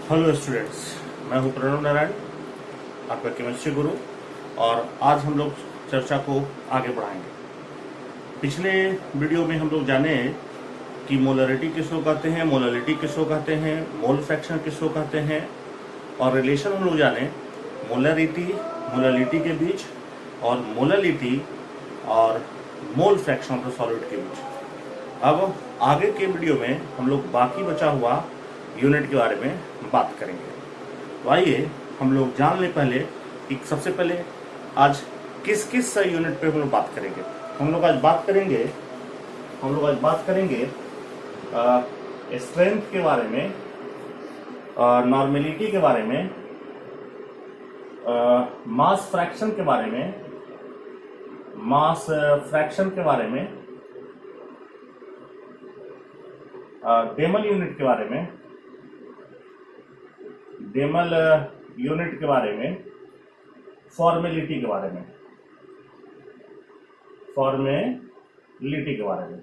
Hello students, मैं हूं प्रणव नारायण, आपका केमिस्ट्री गुरु। और आज हम लोग चर्चा को आगे बढ़ाएंगे। पिछले वीडियो में हम लोग जाने कि मोलरिटी किसको कहते हैं, मोलरिटी किसको कहते हैं, मोल फ्रैक्शन किसको कहते हैं, और रिलेशन हम लोग जाने मोलरिटी के बीच और मोलरिटी और mole fraction of the solid के बीच। अब आगे के वीडियो में हम लोग बाकी बचा हुआ यूनिट के बारे में बात करेंगे। तो आइए हम लोग जान लें पहले कि सबसे पहले आज किस किस यूनिट पे हम लोग बात करेंगे। हम लोग आज बात करेंगे स्ट्रेंथ के बारे में, नॉर्मेलिटी के बारे में, मास फ्रैक्शन के बारे में, डेमल यूनिट के बारे में, फॉर्मेलिटी के बारे में।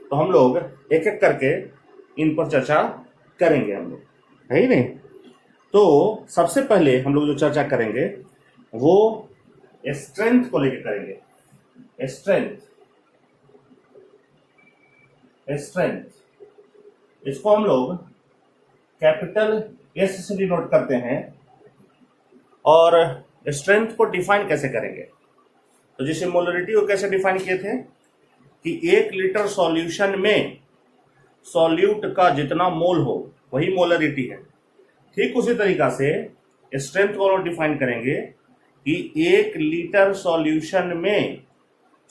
तो हम लोग एक एक करके इन पर चर्चा करेंगे हम लोग, है ही नहीं। तो सबसे पहले हम लोग जो चर्चा करेंगे वो स्ट्रेंथ को लेकर करेंगे। स्ट्रेंथ इसको हम लोग कैपिटल एस से डिनोट करते हैं। और स्ट्रेंथ को डिफाइन कैसे करेंगे, तो जैसे मोलरिटी को कैसे डिफाइन किए थे कि 1 लीटर सॉल्यूशन में सॉल्यूट का जितना मोल हो वही मोलरिटी है। ठीक उसी तरीका से स्ट्रेंथ को हम डिफाइन करेंगे कि 1 लीटर सॉल्यूशन में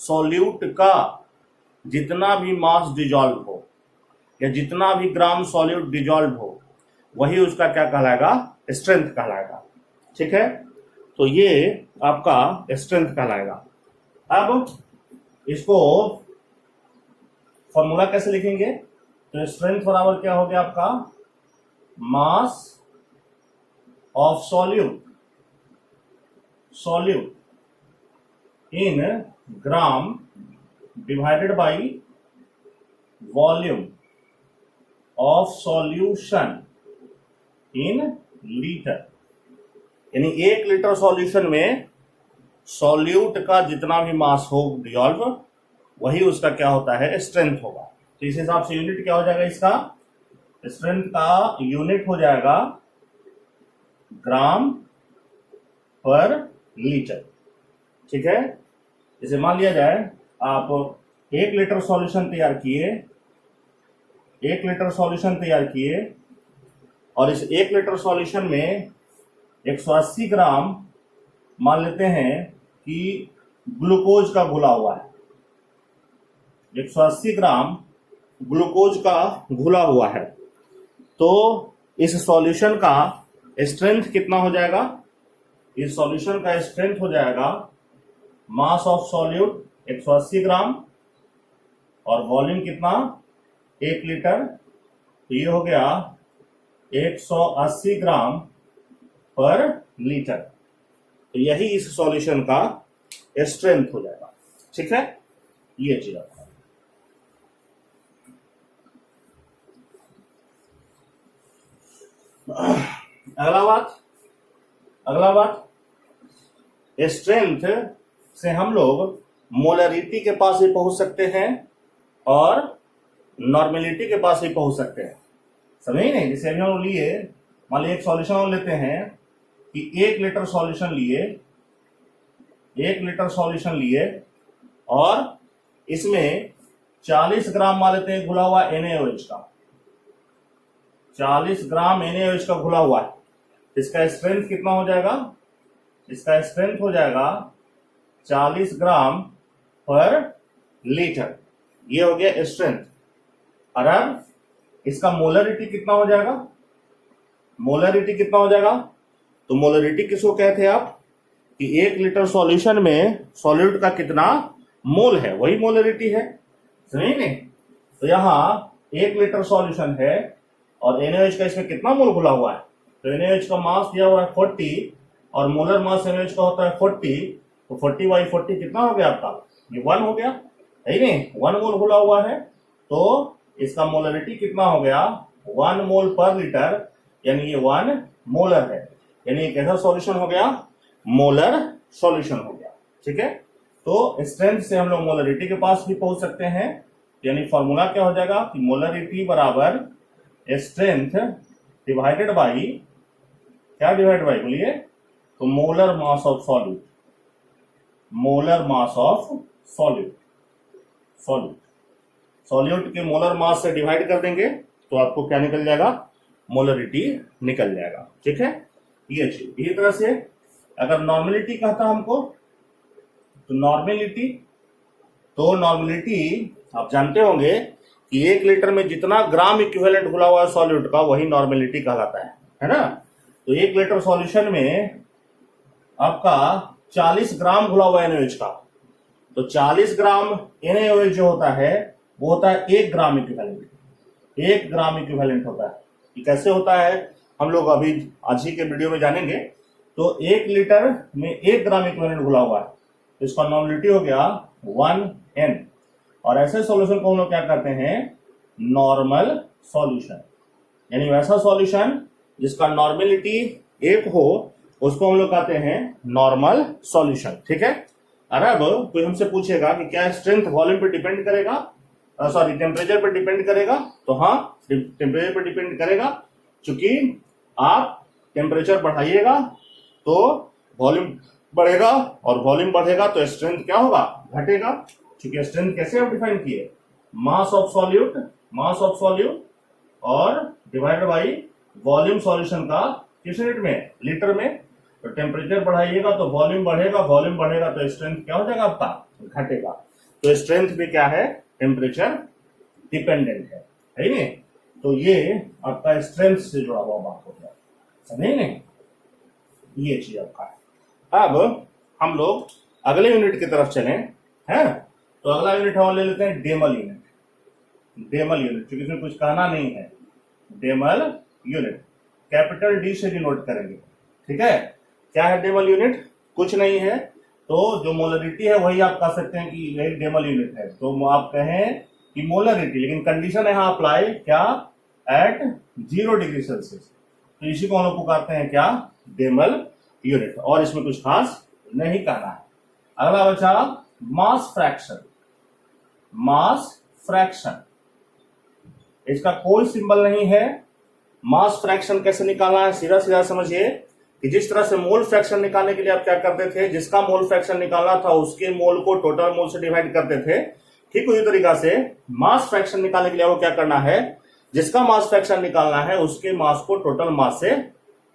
सॉल्यूट का जितना भी मास डिजॉल्व हो या जितना भी ग्राम सॉल्यूट डिजॉल्व हो वही उसका क्या कहलाएगा, स्ट्रेंथ कहलाएगा। ठीक है, तो ये आपका स्ट्रेंथ कहलाएगा। अब इसको फॉर्मूला कैसे लिखेंगे, तो स्ट्रेंथ बराबर क्या हो गया आपका, मास of solute in gram divided by volume of solution in litre. यानी 1 लीटर सॉल्यूशन में सॉल्यूट का जितना भी मास हो डिजॉल्व वही उसका क्या होता है, स्ट्रेंथ होगा। तो इस हिसाब से यूनिट क्या हो जाएगा, इसका स्ट्रेंथ का यूनिट हो जाएगा ग्राम पर लीटर। ठीक है, जैसे मान लिया जाए आप 1 लीटर सॉल्यूशन तैयार किए और इस 1 लीटर सॉल्यूशन में 180 ग्राम मान लेते हैं कि ग्लूकोज का घुला हुआ है। 180 ग्राम ग्लूकोज का घुला हुआ है, तो इस सॉल्यूशन का स्ट्रेंथ कितना हो जाएगा, इस सॉल्यूशन का स्ट्रेंथ हो जाएगा मास ऑफ सॉल्यूट 180 ग्राम और वॉल्यूम कितना, 1 लीटर। तो ये हो गया 180 ग्राम पर लीटर। तो यही इस सॉल्यूशन का स्ट्रेंथ हो जाएगा। ठीक है, ये चीज आपका। अगला बात स्ट्रेंथ से हम लोग मोलरिटी के पास भी पहुंच सकते हैं और नॉर्मेलिटी के पास भी पहुंच सकते हैं। समझे नहीं, जैसे अभी हम लिए, मान लीजिए एक सॉल्यूशन हम लेते हैं कि 1 लीटर सॉल्यूशन लिए और इसमें 40 ग्राम मान लेते हैं घुला हुआ NaOH का, 40 ग्राम NaOH का घुला हुआ है। इसका स्ट्रेंथ कितना हो जाएगा, इसका स्ट्रेंथ हो जाएगा 40 ग्राम पर लीटर। ये हो गया स्ट्रेंथ। और अब इसका मोलरिटी कितना हो जाएगा, तो मोलरिटी किसको कहते हैं आप, कि 1 लीटर सॉल्यूशन में सॉल्यूट का कितना मोल है वही मोलरिटी है। समझे नहीं, तो यहाँ 1 लीटर सॉल्यूशन है और NaOH का इसमें कितना मोल घुला हुआ है, तो NaOH का मास दिया हुआ है 40 और मोलर मास NaOH का होता है 40, तो 40/40 कितना हो गया आपका, ये 1 हो गया, है नहीं, 1 मोल घुला हुआ है। तो इसका मोलरिटी कितना हो गया, 1 मोल पर लीटर। यानी ये 1 मोलर है, यानी एक ऐसा सॉल्यूशन हो गया मोलर सॉल्यूशन हो गया। ठीक है, तो स्ट्रेंथ से हम लोग मोलरिटी के पास भी पहुंच सकते हैं, यानी फॉर्मूला क्या हो जाएगा कि मोलरिटी बराबर स्ट्रेंथ डिवाइडेड बाई, क्या डिवाइड बाई बोलिए, तो molar mass of solute, molar mass of solute, solute solute के मोलर मास से डिवाइड कर देंगे तो आपको क्या निकल जाएगा, मोलरिटी निकल जाएगा। ठीक है, ये चीज इसी तरह से अगर नॉर्मेलिटी कहता हमको, तो नॉर्मेलिटी आप जानते होंगे कि 1 लीटर में जितना ग्राम इक्विवेलेंट घुला हुआ है सॉल्यूट का वही नॉर्मेलिटी कहलाता है ना। तो 1 लीटर सॉल्यूशन में आपका 40 ग्राम घुला हुआ NaOH का, तो 40 ग्राम NaOH जो होता है वो होता है 1 ग्राम इक्विवेलेंट, 1 ग्राम इक्विवेलेंट होता है। ये कैसे होता है हम लोग अभी आज ही के वीडियो में जानेंगे। तो 1 लीटर में 1 ग्राम इक्विवेलेंट घुला हुआ है, तो इसका नॉर्मेलिटी हो गया 1N। और ऐसे सॉल्यूशन को हम लोग क्या करते हैं, नॉर्मल सॉल्यूशन, यानी वैसा सॉल्यूशन जिसका नॉर्मेलिटी 1 हो उसको हम लोग कहते हैं नॉर्मल सॉल्यूशन। ठीक है, और अब कोई हमसे पूछेगा कि क्या स्ट्रेंथ वॉल्यूम पे डिपेंड करेगा, सॉरी टेम्परेचर पे डिपेंड करेगा, तो हाँ टेम्परेचर पे डिपेंड करेगा, क्योंकि आप टेम्परेचर बढ़ाइएगा तो वॉल्यूम बढ़ेगा और वॉल्यूम बढ़ेगा तो स्ट्रेंथ क्या होगा, घटेगा। क्योंकि स्ट्रेंथ कैसे आप डिफाइन किए, मास ऑफ सॉल्यूट और डिवाइडेड बाई वॉल्यूम सॉल्यूशन का किस यूनिट में, लीटर में। तो टेम्परेचर बढ़ाइएगा तो वॉल्यूम बढ़ेगा, वॉल्यूम बढ़ेगा तो स्ट्रेंथ क्या हो जाएगा आपका, घटेगा। तो स्ट्रेंथ भी क्या है, टेम्परेचर डिपेंडेंट है ही नहीं। तो ये आपका स्ट्रेंथ से जुड़ा हुआ बात हो गया, समझे नहीं, ये चीज आपका है। अब हम लोग अगले यूनिट की तरफ चलें, है। तो अगला यूनिट हम ले लेते हैं डेमल यूनिट, क्योंकि इसमें कुछ कहना नहीं है। डेमल यूनिट कैपिटल डी से डिनोट करेंगे। ठीक है, क्या है डेमल यूनिट, कुछ नहीं है, तो जो मोलरिटी है वही आप कह सकते हैं कि यही डेमल यूनिट है। तो आप कहें कि मोलरिटी, लेकिन कंडीशन यहाँ अप्लाई क्या, एट 0 डिग्री सेल्सियस, तो इसी को हम लोग पुकारते हैं क्या, डेमल यूनिट, और इसमें कुछ खास नहीं कहना है। अगला बचा मास फ्रैक्शन। इसका कोई सिंबल नहीं है। मास फ्रैक्शन कैसे निकालना है, सीधा सीधा समझिए कि जिस तरह से मोल फ्रैक्शन निकालने के लिए आप क्या करते थे, जिसका मोल फ्रैक्शन निकालना था उसके मोल को टोटल मोल से डिवाइड करते थे, ठीक उसी तरीका से मास फ्रैक्शन निकालने के लिए वो क्या करना है, जिसका मास फ्रैक्शन निकालना है उसके मास को टोटल मास से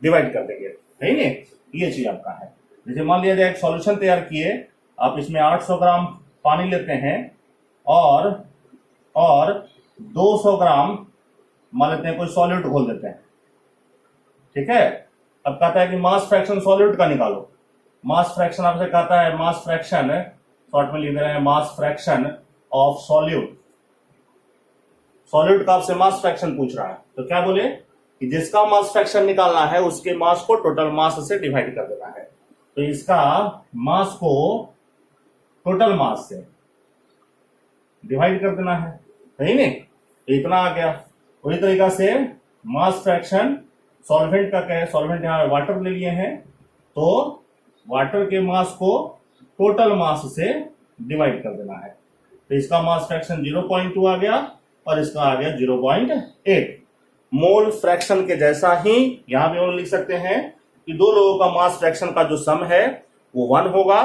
डिवाइड कर देंगे, है नहीं। ये चीज आपका है। जैसे मान लिया जाए एक सॉल्यूशन तैयार किए, आप इसमें 800 ग्राम पानी लेते हैं और 200 ग्राम मान लेते हैं कोई सॉल्यूट घोल देते हैं। ठीक है, अब कहता है कि मास फ्रैक्शन सॉल्यूट का निकालो। मास फ्रैक्शन आपसे कहता है, मास फ्रैक्शन शॉर्ट में लिख दे रहे हैं, मास फ्रैक्शन ऑफ सॉल्यूट का आपसे मास फ्रैक्शन पूछ रहा है, तो क्या बोले कि जिसका मास फ्रैक्शन निकालना है उसके मास को टोटल मास से डिवाइड कर देना है। तो इसका मास को टोटल मास से डिवाइड कर देना है, सही नहीं, तो इतना आ गया। वही तरीका से मास फ्रैक्शन सॉल्वेंट का क्या है, सॉल्वेंट यहाँ वाटर ले लिए हैं, तो वाटर के मास को टोटल मास से डिवाइड कर देना है। तो इसका मास फ्रैक्शन 0.2 आ गया और इसका आ गया 0.8। मोल फ्रैक्शन के जैसा ही यहां भी हम लिख सकते हैं कि दो लोगों का मास फ्रैक्शन का जो सम है वो 1 होगा।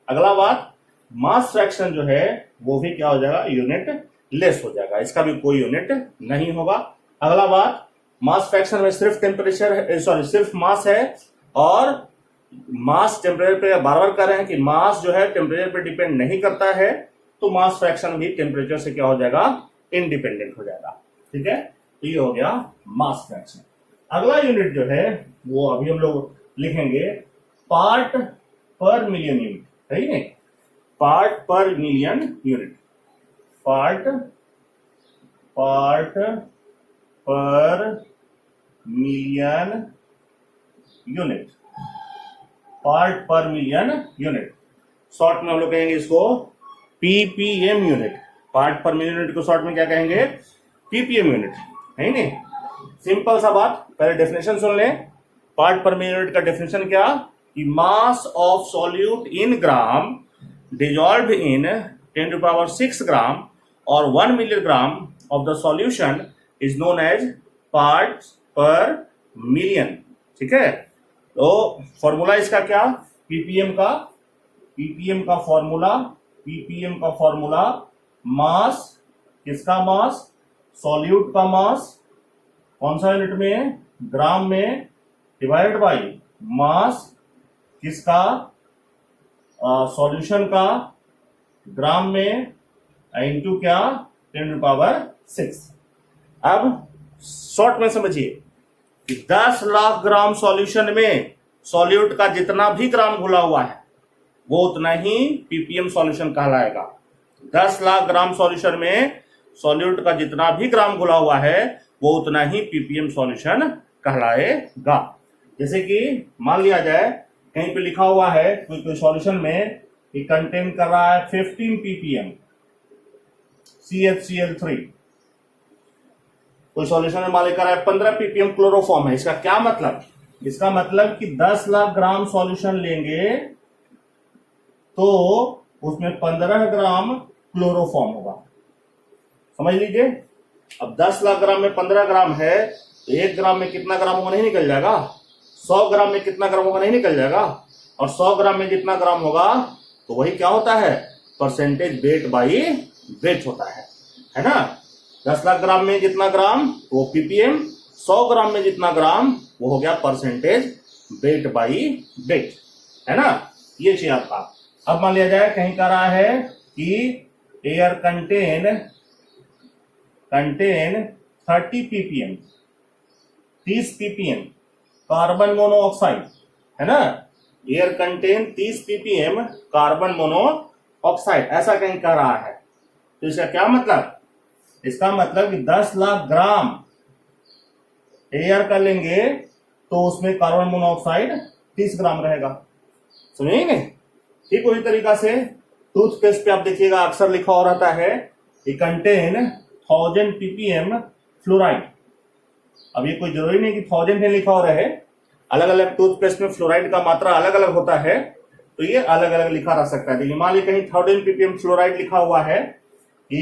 अगला बात, मास फ्रैक्शन जो है वो भी क्या हो जाएगा, यूनिट लेस हो जाएगा, इसका भी कोई यूनिट नहीं होगा। अगला बात, मास फ्रैक्शन में सिर्फ टेम्परेचर है, सॉरी सिर्फ मास है, और मास टेम्परेचर पे बार बार कह रहे हैं कि मास जो है टेम्परेचर पे डिपेंड नहीं करता है, तो मास फ्रैक्शन भी टेम्परेचर से क्या हो जाएगा, इंडिपेंडेंट हो जाएगा। ठीक है, तो ये हो गया मास फ्रैक्शन। अगला यूनिट जो है वो अभी हम लोग लिखेंगे पार्ट पर मिलियन यूनिट, सही नहीं, पार्ट पर मिलियन यूनिट, पार्ट पर मिलियन यूनिट, पार्ट पर मिलियन यूनिट, शॉर्ट में हम लोग कहेंगे इसको पीपीएम यूनिट। पार्ट पर मिलियन यूनिट को शॉर्ट में क्या कहेंगे, पीपीएम यूनिट, है नहीं। सिंपल सा बात, पहले डेफिनेशन सुन लें। पार्ट पर मिनट का डेफिनेशन क्या कि mass of solute in gram dissolve in 10⁶ gram और 1 milligram of the solution is known as parts per million. ठीक है, तो फॉर्मूला इसका क्या, पीपीएम का फॉर्मूला मास, किसका मास, सॉल्यूट का मास, कौन सा यूनिट में, ग्राम में, डिवाइडेड बाय मास किसका, सॉल्यूशन का ग्राम में, इनटू क्या, 10⁶। अब शॉर्ट में समझिए कि 10 लाख ग्राम सॉल्यूशन में सॉल्यूट का जितना भी ग्राम घुला हुआ है वो उतना ही पीपीएम सॉल्यूशन कहलाएगा। 10 लाख ग्राम सॉल्यूशन में सॉल्यूट का जितना भी ग्राम घुला हुआ है वो उतना ही पीपीएम सॉल्यूशन कहलाएगा। जैसे कि मान लिया जाए कहीं पे लिखा हुआ है कोई सॉल्यूशन में कंटेन कर रहा है 15 ppm CHCl3, कोई सॉल्यूशन में मान लिखा है 15 ppm क्लोरोफॉर्म है। इसका क्या मतलब, इसका मतलब कि 10 लाख ग्राम सॉल्यूशन लेंगे तो उसमें 15 ग्राम क्लोरोफॉर्म होगा। समझ लीजिए, अब 10 लाख ग्राम में 15 ग्राम है तो 1 ग्राम में कितना ग्राम होगा, नहीं निकल जाएगा। 100 ग्राम में कितना ग्राम होगा, नहीं निकल जाएगा। और 100 ग्राम में जितना ग्राम होगा तो वही क्या होता है, परसेंटेज वेट बाई वेट होता है ना। 10 लाख ग्राम में जितना ग्राम वो पीपीएम, 100 ग्राम में जितना ग्राम वो हो गया परसेंटेज वेट बाई वेट, है ना। ये चाहिए आपका। अब मान लिया जाए कहीं कह रहा है कि air contain 30 ppm 30 ppm carbon monoxide, है ना। Air contain 30 ppm carbon monoxide, ऐसा कहीं कह रहा है। तो इसका क्या मतलब, इसका मतलब कि 10 लाख ग्राम एयर का लेंगे तो उसमें कार्बन मोनोऑक्साइड 30 ग्राम रहेगा। समझेंगे। ठीक उसी तरीका से टूथपेस्ट पे आप देखिएगा अक्सर लिखा हो रहता है कि कंटेन 1000 ppm फ्लोराइड। अब ये कोई जरूरी नहीं कि 1000 है लिखा हो रहे, अलग अलग टूथपेस्ट में फ्लोराइड का मात्रा अलग अलग होता है तो ये अलग अलग लिखा रह सकता है। देखिए मान लीजिए कहीं 1000 ppm फ्लोराइड लिखा हुआ है कि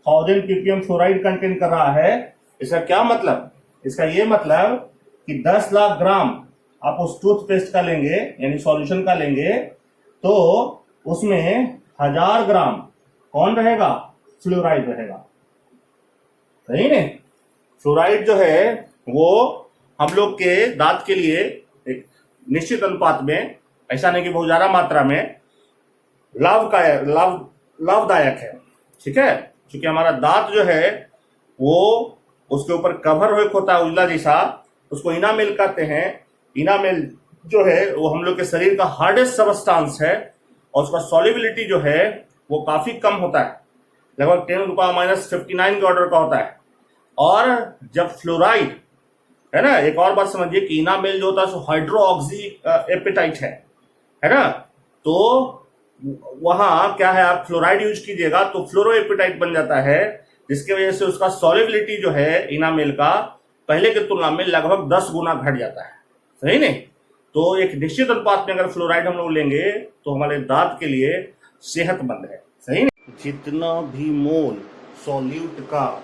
1000 ppm फ्लोराइड कंटेन कर रहा है। इसका क्या मतलब, इसका ये मतलब कि 10 लाख ग्राम आप उस टूथपेस्ट का लेंगे यानी सॉल्यूशन का लेंगे तो उसमें 1000 ग्राम कौन रहेगा, फ्लोराइड रहेगा। सही नहीं। फ्लोराइड जो है वो हम लोग के दांत के लिए एक निश्चित अनुपात में, ऐसा नहीं कि बहुत ज्यादा मात्रा में, लाभदायक है। ठीक है, क्योंकि हमारा दांत जो है वो उसके ऊपर कवर होता है उजला जैसा, उसको इनामेल कहते हैं। इनामेल जो है वो हम लोग के शरीर का हार्डेस्ट सबस्टांस है और उसका सॉल्युबिलिटी जो है वो काफी कम होता है, लगभग 10⁻⁻⁵ के ऑर्डर का होता है। और जब फ्लोराइड, है ना, एक और बात समझिए कि इनामेल जो होता है सो हाइड्रोक्सी एपेटाइट है ना, तो वहां क्या है, आप फ्लोराइड यूज कीजिएगा तो फ्लोरो एपेटाइट बन जाता है, जिसकी वजह से उसका सॉल्युबिलिटी जो है इनामेल का पहले की तुलना में लगभग 10 गुना घट जाता है। सही नहीं। तो एक निश्चित अनुपात में अगर फ्लोराइड हम लोग लेंगे तो हमारे दांत के लिए सेहतमंद है। सही नहीं। जितना भी मोल सॉल्यूट का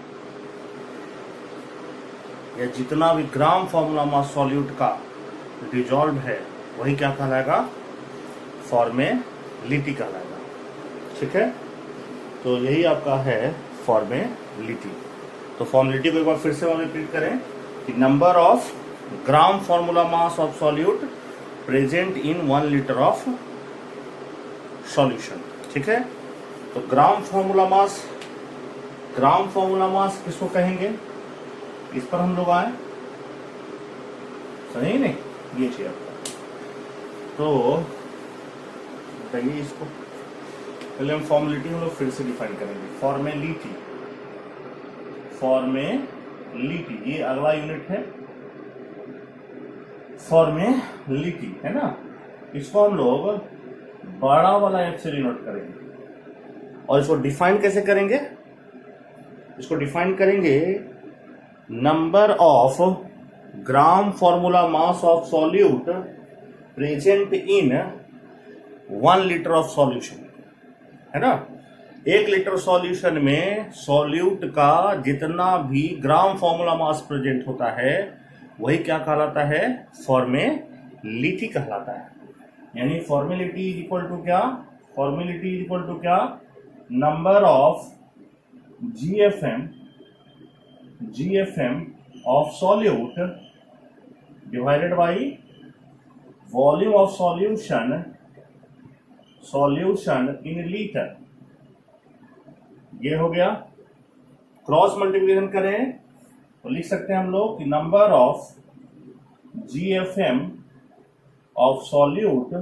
या जितना भी ग्राम फॉर्मूला मास सॉल्यूट का डिजॉल्व है वही क्या कहलाएगा, फॉर्मेलिटी कहलाएगा। ठीक है, तो यही आपका है फॉर्मेलिटी। तो फॉर्मेलिटी को एक बार फिर से हम रिपीट करें कि number of gram formula mass of solute present in 1 litre of solution. ठीक है, तो ग्राम फॉर्मूला मास किसको कहेंगे, इस पर हम लोग आए। सही नहीं, ये चाहिए आपका। तो बताइए इसको, पहले हम फॉर्मेलिटी हम लोग फिर से डिफाइन करेंगे। फॉर्मेलिटी ये अगला यूनिट है, फॉर्मेलिटी, है ना। इसको हम लोग बड़ा वाला एफ से डिनोट करेंगे। और इसको डिफाइन कैसे करेंगे, इसको डिफाइन करेंगे number of gram formula mass of solute present in 1 litre of solution, है ना। 1 लीटर सॉल्यूशन में सॉल्यूट का जितना भी ग्राम फॉर्मूला मास प्रेजेंट होता है वही क्या कहलाता है, फॉर्मेलिटी कहलाता है। यानी फॉर्मेलिटी इज इक्वल टू क्या, फॉर्मेलिटी इज इक्वल टू क्या, number of GFM of solute divided by volume of solution in litre. ये हो गया। क्रॉस मल्टीप्लिकेशन करें तो लिख सकते हैं हम लोग कि number of GFM of solute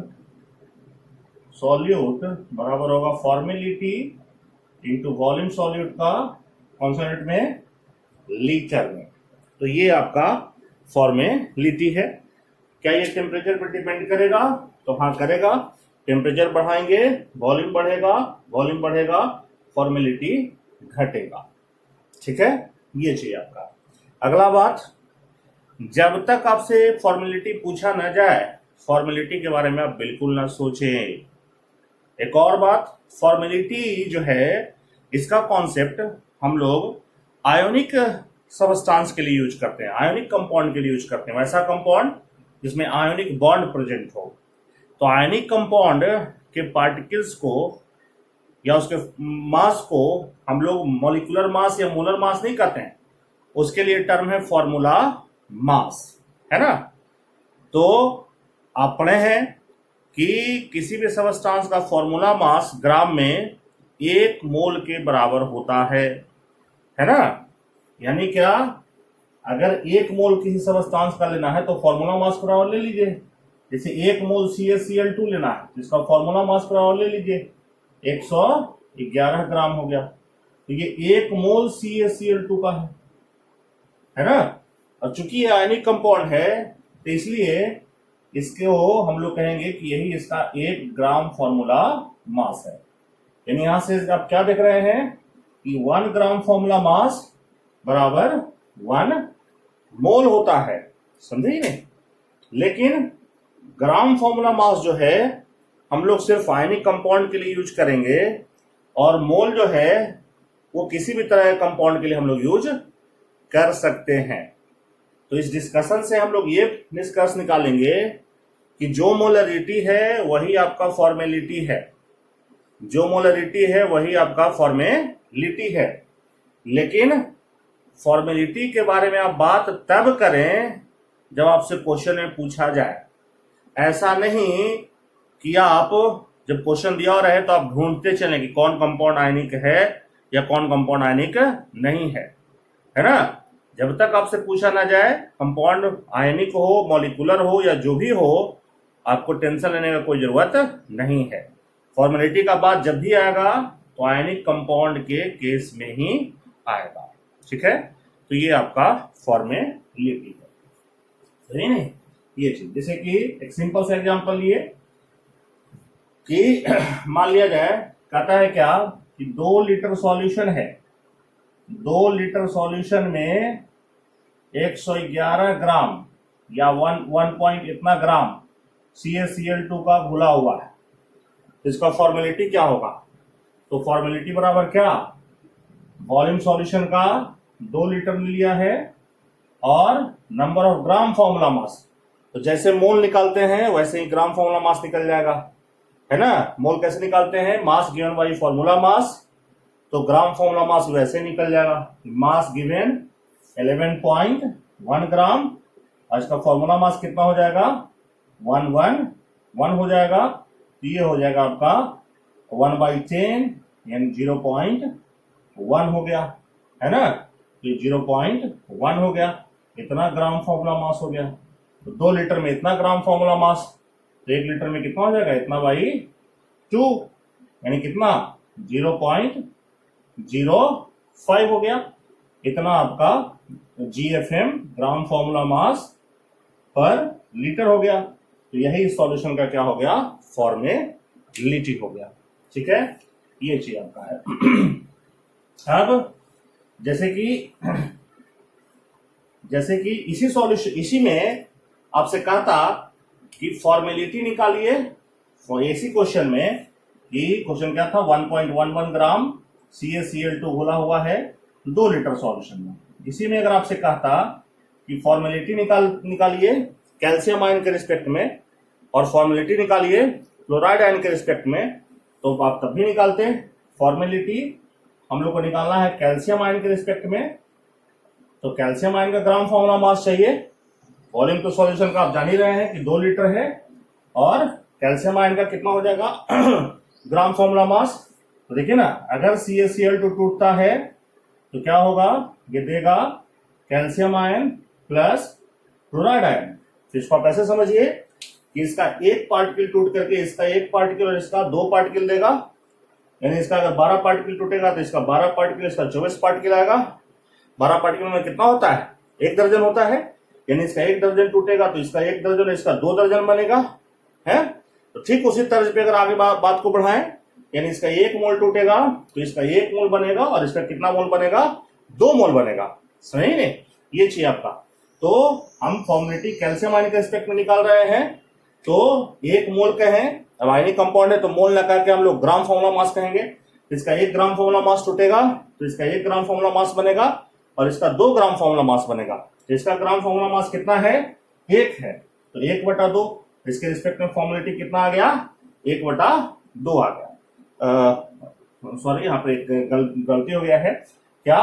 बराबर होगा फॉर्मेलिटी इंटू वॉल्यूम सॉल्यूट का कौन सा यूनिट में, लीटर में। तो ये आपका फॉर्मेलिटी है। क्या ये टेम्परेचर पर डिपेंड करेगा, तो हाँ करेगा। टेम्परेचर बढ़ाएंगे वॉल्यूम बढ़ेगा, वॉल्यूम बढ़ेगा फॉर्मेलिटी घटेगा। ठीक है, ये चाहिए आपका। अगला बात, जब तक आपसे फॉर्मेलिटी पूछा न जाए फॉर्मेलिटी के बारे में आप बिल्कुल ना सोचें। एक और बात, फॉर्मेलिटी जो है इसका कॉन्सेप्ट हम लोग आयोनिक सबस्टांस के लिए यूज करते हैं, आयोनिक कंपाउंड के लिए यूज करते हैं। वैसा कंपाउंड जिसमें आयोनिक बॉन्ड प्रेजेंट हो। तो आयोनिक कंपाउंड के पार्टिकल्स को या उसके मास को हम लोग मॉलिक्यूलर मास या मोलर मास नहीं कहते हैं, उसके लिए टर्म है फॉर्मूला मास, है ना। तो आप पढ़े हैं कि किसी भी सबस्टांस का फॉर्मूला मास ग्राम में 1 मोल के बराबर होता है ना। यानी क्या, अगर 1 मोल किसी सबस्टांस का लेना है तो फॉर्मूला मास बराबर ले लीजिए। जैसे 1 मोल CaCl2 लेना है तो इसका फॉर्मूला मास बराबर ले लीजिए, 111 ग्राम हो गया। तो ये 1 मोल CaCl2 का है ना। और चूंकि ये आयनिक कंपाउंड है तो इसलिए इसको हम लोग कहेंगे कि यही इसका 1 ग्राम फॉर्मूला मास है। यानी यहां से आप क्या देख रहे हैं कि 1 ग्राम फॉर्मूला मास बराबर 1 मोल होता है, समझे नहीं। लेकिन ग्राम फॉर्मूला मास जो है हम लोग सिर्फ आयनिक कंपाउंड के लिए यूज करेंगे, और मोल जो है वो किसी भी तरह के कंपाउंड के लिए हम लोग यूज कर सकते हैं। तो इस डिस्कशन से हम लोग ये निष्कर्ष निकालेंगे कि जो मोलरिटी है वही आपका फॉर्मेलिटी है, जो मोलरिटी है वही आपका फॉर्मेलिटी है। लेकिन फॉर्मेलिटी के बारे में आप बात तब करें जब आपसे क्वेश्चन में पूछा जाए। ऐसा नहीं कि आप जब क्वेश्चन दिया रहे तो आप ढूंढते चलें कि कौन कंपाउंड आयनिक है या कौन कंपाउंड आयनिक नहीं है ना। जब तक आपसे पूछा ना जाए कंपाउंड आयनिक हो, मॉलिक्यूलर हो या जो भी हो, आपको टेंशन लेने का कोई जरूरत नहीं है। फॉर्मेलिटी का बात जब भी आएगा तो आयनिक कंपाउंड के केस में ही आएगा। ठीक है, तो ये आपका फॉर्मेलिटी है, सही नहीं। ये चीज जैसे कि एक सिंपल सा एग्जांपल लिए कि मान लिया जाए, कहता है क्या कि 2 लीटर सॉल्यूशन है, 2 लीटर सॉल्यूशन में 111 ग्राम या 1 पॉइंट इतना ग्राम CaCl2 का घुला हुआ है। तो इसका फॉर्मेलिटी क्या होगा, तो फॉर्मेलिटी बराबर क्या, वॉल्यूम सॉल्यूशन का 2 लीटर लिया है और number of gram formula mass. तो जैसे मोल निकालते हैं वैसे ही ग्राम फॉर्मूला मास निकल जाएगा, है ना। मोल कैसे निकालते हैं, mass given by formula mass, तो ग्राम फॉर्मूला मास वैसे निकल जाएगा, मास गिवन 11.1 ग्राम और इसका फॉर्मूला मास कितना हो जाएगा, 111 हो जाएगा। तो ये हो जाएगा आपका 1/10 यानी 0.1 हो गया, है ना। तो 0.1 हो गया, इतना ग्राम फॉर्मूला मास हो गया। तो 2 लीटर में इतना ग्राम फॉर्मूला मास, तो 1 लीटर में कितना हो जाएगा, इतना बाई 2 यानी कितना 0.05 हो गया। इतना आपका GFM ग्राम फॉर्मूला मास पर लीटर हो गया। तो यही सॉल्यूशन का क्या हो गया, फॉर्मेलिटी हो गया। ठीक है, ये चीज आपका है। अब जैसे कि जैसे कि इसी सॉल्यूशन, इसी में आपसे कहा था कि फॉर्मेलिटी निकालिए, इसी क्वेश्चन में, कि क्वेश्चन क्या था, 1.11 ग्राम CaCl2 घोला हुआ है 2 लीटर सॉल्यूशन में। इसी में अगर आपसे कहा था कि फॉर्मेलिटी निकालिए कैल्शियम आयन के रिस्पेक्ट में और फॉर्मेलिटी निकालिए क्लोराइड आयन के रिस्पेक्ट में, तो आप तब भी निकालते। फॉर्मेलिटी हम लोग को निकालना है कैल्शियम आयन के रिस्पेक्ट में, तो कैल्शियम आयन का ग्राम फॉर्मूला मास चाहिए। वॉल्यूम तो सॉल्यूशन का आप जान ही रहे हैं कि 2 लीटर है, और कैल्शियम आयन का कितना हो जाएगा ग्राम फॉर्मूला मास। तो देखिए ना, अगर CaCl2 टूटता है तो क्या होगा, ये देगा calcium ion plus chloride ion. तो इसको आप ऐसे समझिए कि इसका एक पार्टिकल टूट करके इसका एक पार्टिकल और इसका 2 पार्टिकल देगा, यानी इसका अगर 12 पार्टिकल टूटेगा तो इसका 12 पार्टिकल, इसका 24 पार्टिकल आएगा। 12 पार्टिकल में कितना होता है, 1 दर्जन होता है, यानी इसका 1 दर्जन टूटेगा तो इसका 1 दर्जन, इसका 2 दर्जन बनेगा, है। तो ठीक उसी तर्ज पे अगर आगे बात को बढ़ाएं, यानी इसका 1 मोल टूटेगा तो इसका 1 मोल बनेगा, और इसका कितना मोल बनेगा, 2 मोल बनेगा। सही नहीं, ये चाहिए आपका। तो हम फॉर्मेलिटी कैल्शियम आयन के रिस्पेक्ट में निकाल रहे हैं, तो 1 मोल कहें, अब आयनिक कंपाउंड है तो मोल लगा के हम लोग ग्राम फॉर्मूला मास कहेंगे। इसका 1 ग्राम फॉर्मूला मास टूटेगा तो इसका 1 ग्राम फॉर्मूला मास बनेगा, और इसका 2 ग्राम फॉर्मूला मास बनेगा। तो इसका ग्राम फॉर्मूला मास कितना है, 1 है, तो 1/2। इसके रिस्पेक्ट में फॉर्मेलिटी कितना आ गया, 1/2 आ गया। सॉरी, यहाँ पे एक गलती हो गया है। क्या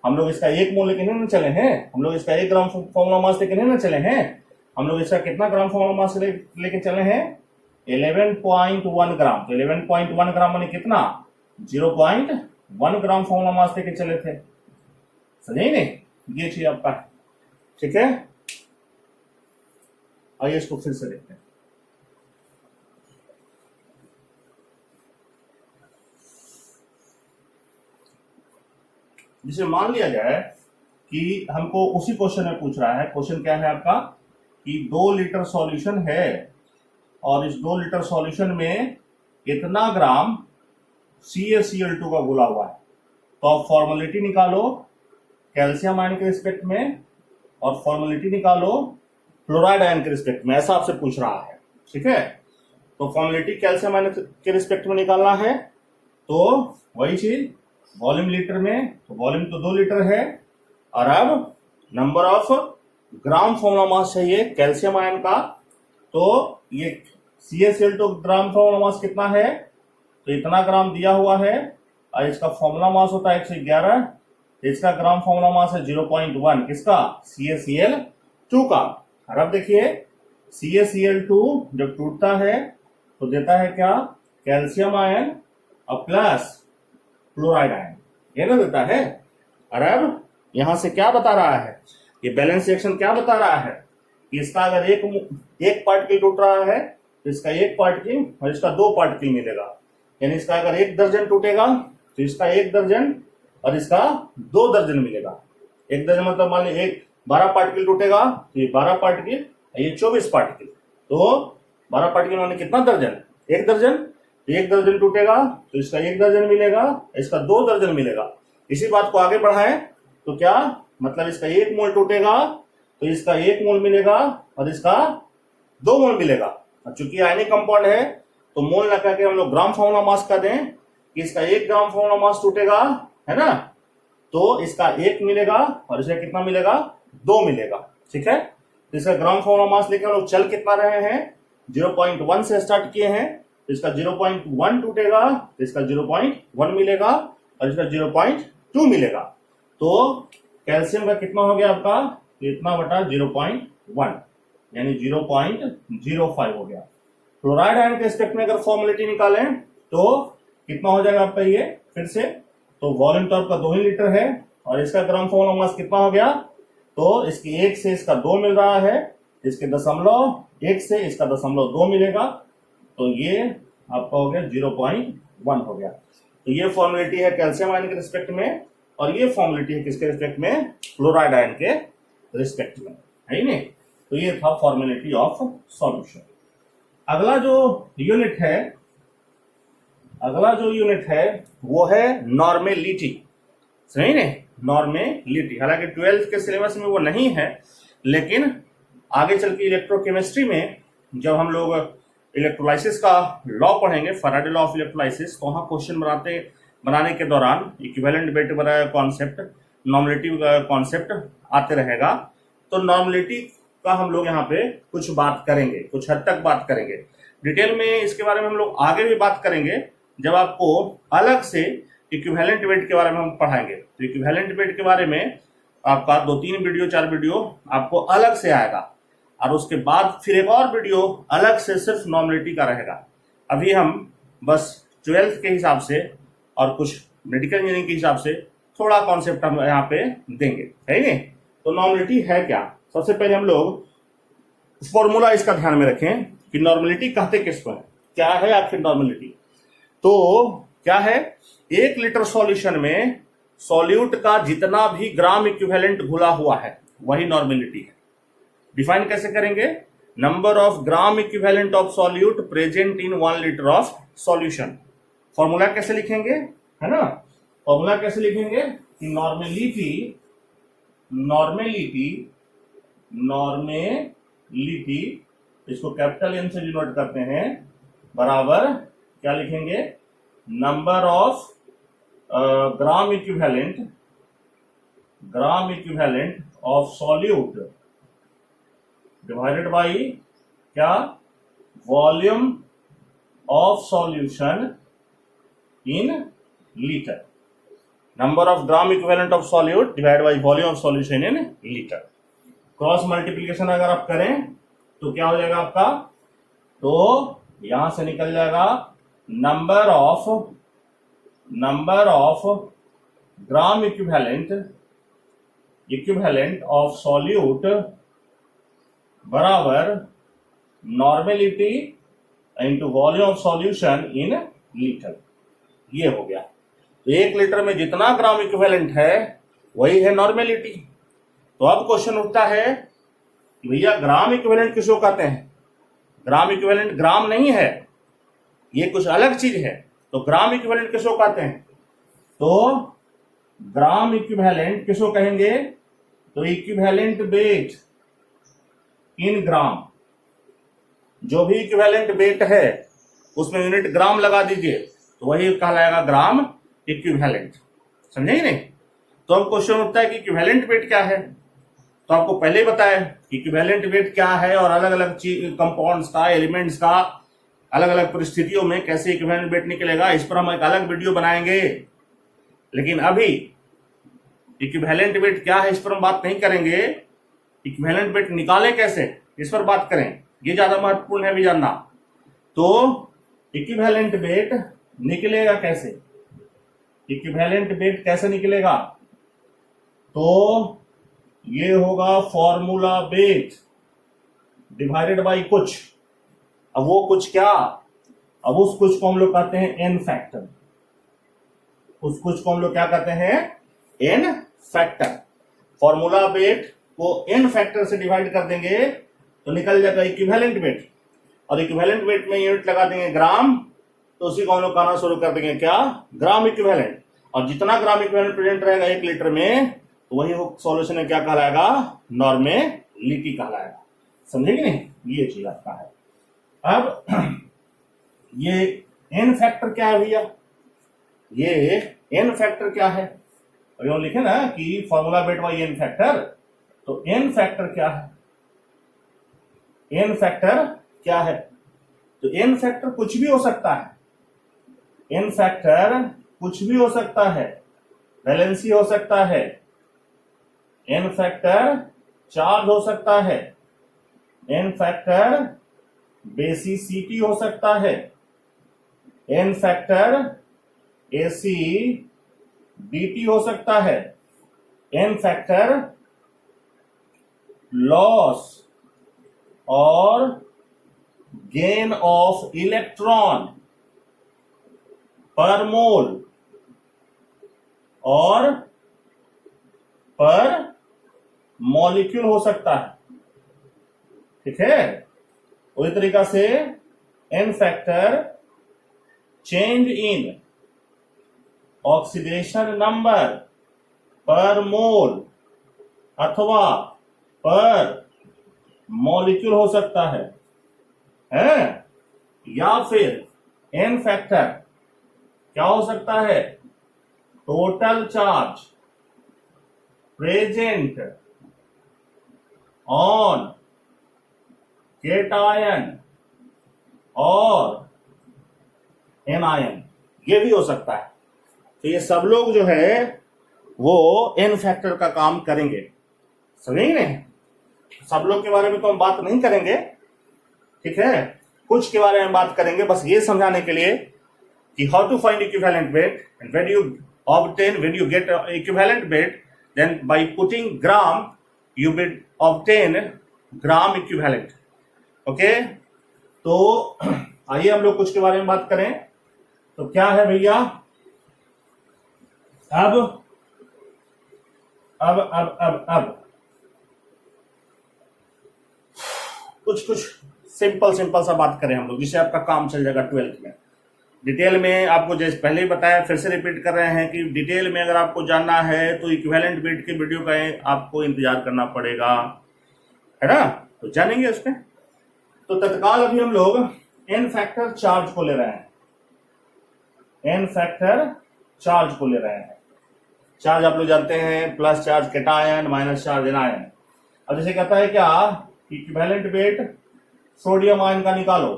हम लोग इसका 1 मोल लेके नहीं चले हैं, हम लोग इसका 1 ग्राम फॉर्मूला मास लेके नहीं चले हैं, हम लोग इसका कितना ग्राम फॉर्मूला मास लेके चले हैं, 11.1 ग्राम। तो 11.1 ग्राम माने कितना, 0.1 ग्राम फॉर्मूला मास लेके चले थे। समझे नहीं, ये चीज आपका, ठीक है। आइए इसको फिर से देखते हैं। जिसे मान लिया जाए कि हमको उसी क्वेश्चन में पूछ रहा है। क्वेश्चन क्या है आपका, कि 2 लीटर सॉल्यूशन है और इस 2 लीटर सॉल्यूशन में इतना ग्राम CaCl2 का घुला हुआ है। तो आप फॉर्मेलिटी निकालो कैल्शियम आयन के रिस्पेक्ट में और फॉर्मेलिटी निकालो क्लोराइड आयन के रिस्पेक्ट में, ऐसा आपसे पूछ रहा है, ठीक है। तो फॉर्मेलिटी कैल्शियम आयन के रिस्पेक्ट में निकालना है, तो वही चीज वॉल्यूम लीटर में, तो वॉल्यूम तो 2 लीटर है, और अब number of gram formula mass चाहिए कैल्शियम आयन का। तो ये CaCl2 ग्राम फॉर्मूला मास कितना है, तो इतना ग्राम दिया हुआ है, और इसका फॉर्मूला मास होता है 111, तो इसका ग्राम फॉर्मूला मास है 0.1, किसका, CaCl2 का। और अब देखिए CaCl2 जब टूटता है तो देता है क्या, कैल्शियम आयन और प्लस क्लोराइड आयन, ये ना देता है। और अब यहां से क्या बता रहा है, ये बैलेंस रिएक्शन क्या बता रहा है, कि इसका अगर एक पार्टिकल टूट रहा है तो इसका 1 पार्टिकल और इसका 2 पार्टिकल मिलेगा, यानी इसका अगर 1 दर्जन टूटेगा तो इसका 1 दर्जन और इसका 2 दर्जन मिलेगा। 1 दर्जन मतलब मान लीजिए 12 पार्टिकल टूटेगा तो ये 12 पार्टिकल, ये 24 पार्टिकल, तो 12 पार्टिकल माने कितना दर्जन, 1 दर्जन। 1 दर्जन टूटेगा तो इसका 1 दर्जन मिलेगा, इसका 2 दर्जन मिलेगा। इसी बात को आगे बढ़ाएं तो क्या मतलब, इसका 1 मोल टूटेगा तो इसका 1 मोल मिलेगा और इसका 2 मोल मिलेगा। और चूंकि आयनिक कंपाउंड है तो मोल लगा के हम लोग ग्राम फॉर्मूला मास कर दें कि इसका 1 ग्राम फॉर्मूला मास टूटेगा, है ना, तो इसका 1 मिलेगा और इसका कितना मिलेगा, 2 मिलेगा, ठीक है। तो इसका ग्राम फॉर्मूला मास लेके हम लोग चल कितना रहे हैं, 0.1 से स्टार्ट किए हैं, तो इसका 0.1 टूटेगा तो इसका 0.1 मिलेगा और इसका 0.2 मिलेगा। तो कैल्शियम का कितना हो गया आपका, तो इतना बटा 0.1 यानी 0.05 हो गया। क्लोराइड आयन के रिस्पेक्ट में अगर फॉर्मेलिटी निकालें तो कितना हो जाएगा आपका, ये फिर से, तो वॉल्यूम तो आपका 2 ही लीटर है और इसका ग्राम फॉर्मूला मास कितना हो गया, तो इसकी 1 से इसका 2 मिल रहा है, इसके 0.1 से इसका 0.2 मिलेगा, तो ये आपका हो गया 0.1 हो गया। तो ये फॉर्मेलिटी है कैल्शियम आयन के रिस्पेक्ट में, और ये फॉर्मेलिटी है किसके रिस्पेक्ट में, क्लोराइड आयन के रिस्पेक्ट में, है नहीं। तो ये था फॉर्मेलिटी ऑफ सॉल्यूशन। अगला जो यूनिट है वो है नॉर्मेलिटी, सही नहीं। नॉर्मेलिटी। हालांकि 12th के सिलेबस में वो नहीं है, लेकिन आगे चल के इलेक्ट्रोकेमिस्ट्री में जब हम लोग इलेक्ट्रोलाइसिस का लॉ पढ़ेंगे, फैराडे लॉ ऑफ इलेक्ट्रोलाइसिस, तो वहाँ क्वेश्चन बनाने के दौरान इक्विवेलेंट वेट वाला कॉन्सेप्ट, नॉर्मेलिटी का कॉन्सेप्ट आते रहेगा। तो नॉर्मेलिटी का हम लोग यहाँ पे कुछ बात करेंगे, कुछ हद तक बात करेंगे। डिटेल में इसके बारे में हम लोग आगे भी बात करेंगे जब आपको अलग से इक्विवेलेंट वेट के बारे में हम पढ़ाएंगे। तो इक्विवेलेंट वेट के बारे में आपका 2-3 वीडियो 4 वीडियो आपको अलग से आएगा, और उसके बाद फिर एक और वीडियो अलग से सिर्फ नॉर्मेलिटी का रहेगा। अभी हम बस 12th के हिसाब से और कुछ मेडिकल इंजीनियरिंग के हिसाब से थोड़ा कॉन्सेप्ट हम यहाँ पे देंगे, है नहीं। तो नॉर्मेलिटी है क्या, सबसे पहले हम लोग फॉर्मूला इसका ध्यान में रखें कि नॉर्मेलिटी कहते किसको है, क्या है आखिर नॉर्मेलिटी। तो क्या है, 1 लीटर सॉल्यूशन में सॉल्यूट का जितना भी ग्राम इक्विवेलेंट घुला हुआ है वही नॉर्मेलिटी है। डिफाइन कैसे करेंगे, number of gram equivalent of solute present in 1 litre of solution. Formula कैसे लिखेंगे, है ना, फॉर्मूला कैसे लिखेंगे कि नॉर्मेलिटी इसको कैपिटल एन से डिनोट करते हैं, बराबर क्या लिखेंगे, number of gram equivalent of solute divided by क्या, volume of solution in litre. Number of gram equivalent of solute divide by volume of solution in litre. Cross multiplication अगर आप करें तो क्या हो जाएगा आपका, तो यहां से निकल जाएगा number of gram equivalent of solute बराबर normality into volume of solution in litre. ये हो गया। तो 1 लीटर में जितना ग्राम इक्विवेलेंट है वही है नॉर्मेलिटी। तो अब क्वेश्चन उठता है कि भैया ग्राम इक्विवेलेंट किसको कहते हैं। ग्राम इक्विवेलेंट ग्राम नहीं है, ये कुछ अलग चीज है। तो ग्राम इक्विवेलेंट किसको कहते हैं, तो ग्राम इक्विवेलेंट किसको कहेंगे, तो इक्विवेलेंट वेट इन ग्राम। जो भी इक्विवेलेंट वेट है उसमें यूनिट ग्राम लगा दीजिए तो वही कहलाएगा ग्राम इक्विवेलेंट। समझे ही नहीं। तो अब क्वेश्चन उठता है कि इक्विवेलेंट वेट क्या है। तो आपको पहले ही बताया कि इक्विवेलेंट वेट क्या है और अलग अलग चीज कंपाउंड्स का, एलिमेंट्स का अलग अलग परिस्थितियों में कैसे इक्विवेलेंट वेट निकलेगा, इस पर हम एक अलग वीडियो बनाएंगे। लेकिन अभी इक्विवेलेंट वेट क्या है इस पर हम बात नहीं करेंगे। इक्विवेलेंट वेट निकाले कैसे इस पर बात करें, ये ज्यादा महत्वपूर्ण है भी जानना। तो इक्विवेलेंट वेट निकलेगा कैसे, इक्विवेलेंट वेट कैसे निकलेगा, तो ये होगा फॉर्मूला वेट डिवाइडेड बाई कुछ। अब वो कुछ क्या, अब उस कुछ को हम लोग कहते हैं एन फैक्टर। उस कुछ को हम लोग क्या कहते हैं, एन फैक्टर। फॉर्मूला वेट को एन फैक्टर से डिवाइड कर देंगे तो निकल जाएगा इक्विवेलेंट वेट, और इक्विवेलेंट वेट में यूनिट लगा देंगे ग्राम, तो उसी को हम लोग कहना शुरू कर देंगे क्या, ग्राम इक्विवेलेंट। और जितना ग्राम इक्विवेलेंट प्रेजेंट रहेगा 1 लीटर में तो वही सॉल्यूशन में क्या कहलाएगा, नॉर्मेलिटी कहलाएगा। समझे कि नहीं, ये चीज आपका है। अब ये एन फैक्टर क्या है भैया, ये एन फैक्टर क्या है, अभी हम लिखे ना कि formula weight by n factor. तो एन फैक्टर क्या है, एन फैक्टर क्या है, तो एन फैक्टर कुछ भी हो सकता है। एन फैक्टर कुछ भी हो सकता है, वैलेंसी हो सकता है, एन फैक्टर चार्ज हो सकता है, एन फैक्टर बेसिसिटी हो सकता है, एन फैक्टर एसी डीटी हो सकता है, एन फैक्टर लॉस और गेन ऑफ इलेक्ट्रॉन पर मोल और पर मॉलिक्यूल हो सकता है। ठीक है, उसी तरीका से n factor change in oxidation number per mole अथवा पर मॉलिक्यूल हो सकता है या फिर एन फैक्टर क्या हो सकता है, total charge present on cation और एनायन, ये भी हो सकता है। तो ये सब लोग जो है वो एन फैक्टर का काम करेंगे, समझेंगे नहीं। सब लोग के बारे में तो हम बात नहीं करेंगे, ठीक है, कुछ के बारे में बात करेंगे, बस ये समझाने के लिए कि how to find equivalent weight and when you get equivalent weight, then by putting gram you will obtain gram equivalent। Okay, तो आइए हम लोग कुछ के बारे में बात करें। तो क्या है भैया, अब कुछ सिंपल सा बात करें हम लोग, जिससे आपका काम चल जाएगा 12th में। डिटेल में आपको जैसे पहले ही बताया, फिर से रिपीट कर रहे हैं कि डिटेल में अगर आपको जानना है तो इक्विवेलेंट वेट के वीडियो का आपको इंतजार करना पड़ेगा, है ना, तो जानेंगे उसमें। तो तत्काल अभी हम लोग एन फैक्टर चार्ज को ले रहे हैं, एन फैक्टर चार्ज को ले रहे हैं। चार्ज आप लोग जानते हैं, plus charge cation, minus charge anion. अब जैसे कहता है क्या, इक्विवेलेंट वेट सोडियम आयन का निकालो,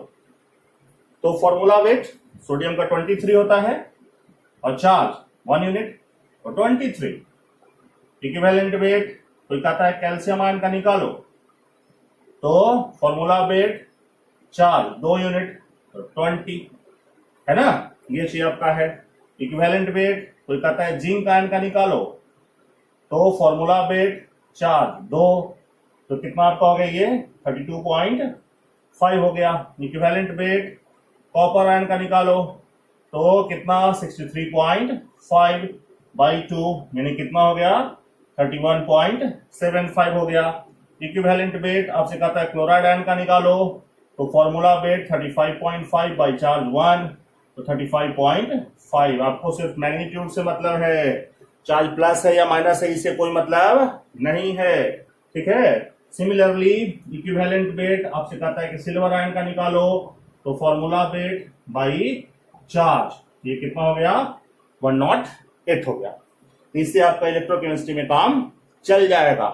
तो फॉर्मूला वेट सोडियम का 23 होता है और चार्ज 1 यूनिट और 23। इक्विवेलेंट वेट कोई कहता है कैल्शियम आयन का निकालो, तो फॉर्मूला वेट चार्ज 2 यूनिट तो 20, है ना, ये चीज आपका है। इक्विवेलेंट वेट कोई कहता है जिंक आयन का निकालो, तो फॉर्मूला वेट चार्ज 2, तो कितना आपका हो गया, ये 32.5 हो गया। इक्विवेलेंट वेट कॉपर आयन का निकालो, तो कितना 63.5 बाई 2 यानी कितना हो गया 31.75 हो गया। इक्विवेलेंट वेट आपसे कहता है क्लोराइड आयन का निकालो, तो फॉर्मूला वेट 35.5 बाई चार्ज 1 तो 35.5। आपको सिर्फ मैग्नीट्यूड से मतलब है, चार्ज प्लस है या माइनस है इससे कोई मतलब नहीं है, ठीक है। सिमिलरली इक्विवेलेंट वेट आपसे कहता है कि सिल्वर आयन का निकालो, तो फॉर्मूला वेट बाई चार्ज ये कितना हो गया 108 हो गया। इससे आपका इलेक्ट्रोकेमिस्ट्री में काम चल जाएगा।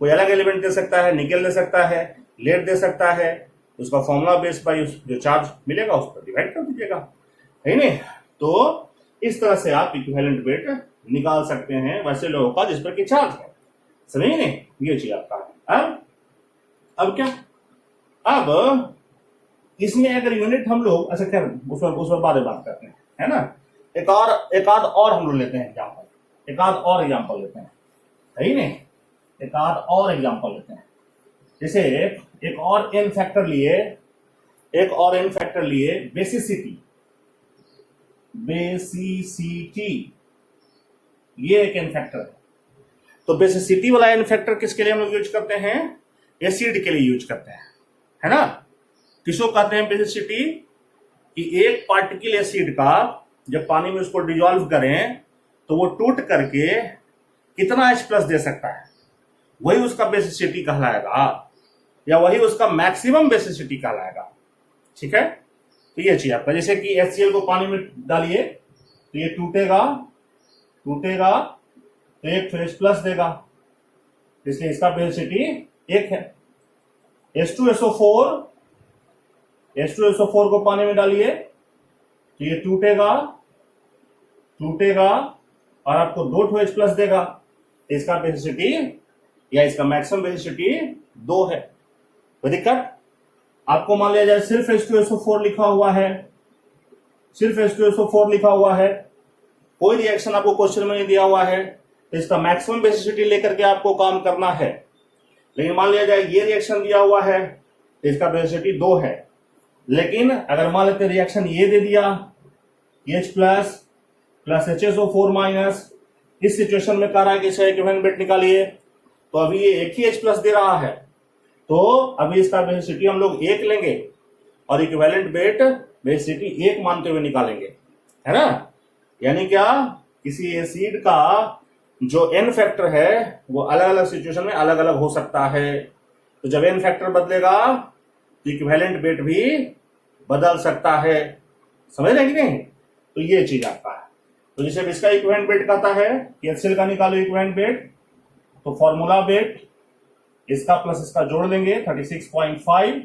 कोई अलग एलिमेंट दे सकता है, निकल दे सकता है, लेड दे सकता है, उसका फॉर्मूला बेस बाई जो चार्ज मिलेगा उस पर डिवाइड कर दीजिएगा, है नहीं। तो इस तरह से आप इक्विवेलेंट वेट निकाल सकते हैं वैसे लोगों का जिस पर कि चार्ज है, समझिए नहीं, ये चीज आपका है। अब क्या, अब इसमें अगर यूनिट हम लोग ऐसा कर उस पर बाद में बात करते हैं, है ना। एक आध और हम लोग लेते हैं एग्जाम्पल, एक आध और एग्जाम्पल लेते हैं, है ही नहीं, एक आध और एग्जाम्पल लेते हैं। जैसे एक और एन फैक्टर लिए, एक और एन फैक्टर लिए बेसिसिटी, ये एक एन फैक्टर है। तो बेसिसिटी वाला एन फैक्टर किसके लिए हम लोग यूज करते हैं, एसिड के लिए यूज करते हैं, है ना। किसको कहते हैं बेसिसिटी, कि एक पार्टिकल एसिड का जब पानी में उसको डिजोल्व करें तो वो टूट करके कितना H प्लस दे सकता है, वही उसका बेसिसिटी कहलाएगा, या वही उसका मैक्सिमम बेसिसिटी कहलाएगा, ठीक है। तो ये चीज आपका, जैसे कि HCl को पानी में डालिए तो ये टूटेगा तो एक H प्लस देगा, इसलिए इसका बेसिसिटी 1 है। H2SO4 को पानी में डालिए तो ये टूटेगा और आपको 2 H प्लस देगा, इसका बेसिसिटी या इसका मैक्सिमम बेसिसिटी 2 है। कोई दिक्कत, आपको मान लिया जाए सिर्फ H2SO4 लिखा हुआ है, सिर्फ H2SO4 लिखा हुआ है, कोई रिएक्शन आपको क्वेश्चन में नहीं दिया हुआ है, तो इसका मैक्सिमम बेसिसिटी लेकर के आपको काम करना है। लेकिन मान लिया जाए ये रिएक्शन दिया हुआ है तो इसका बेसिसिटी 2 है, लेकिन अगर मान लेते रिएक्शन ये दे दिया H plus plus HSO4 minus, इस सिचुएशन में कह रहा है कि इसका इक्विवेलेंट वेट निकालिए, तो अभी ये एक ही H प्लस दे रहा है, तो अभी इसका बेसिसिटी हम लोग 1 लेंगे और इक्विवेलेंट वेट बेसिसिटी 1 मानते हुए निकालेंगे, है ना। यानी क्या, किसी एसिड का जो एन फैक्टर है वो अलग अलग सिचुएशन में अलग अलग हो सकता है। तो जब एन फैक्टर बदलेगा तो इक्विवेलेंट वेट भी बदल सकता है। समझ रहे कि नहीं? तो ये चीज आपका है। तो जैसे इसका इक्विवेलेंट वेट कहता है कि एचसीएल का निकालो इक्विवेलेंट वेट, तो फॉर्मूला वेट इसका प्लस इसका जोड़ लेंगे 36.5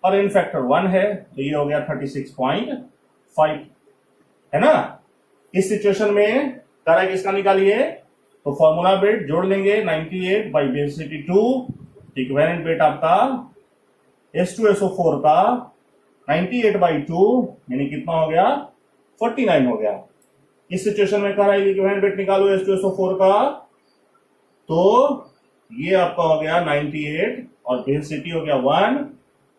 और एन फैक्टर 1 है तो ये हो गया 36.5 है ना। इस सिचुएशन में कह रहा है कि इसका निकालिए, तो फॉर्मूला वेट जोड़ लेंगे 98 बाई बेस 2, इक्विवेलेंट वेट आपका H2SO4 का 98 बाई 2 यानी कितना हो गया 49 हो गया। इस सिचुएशन में कह रहा है इक्विवेलेंट वेट निकालो H2SO4 का, तो ये आपका हो गया 98 और डेंसिटी हो गया 1,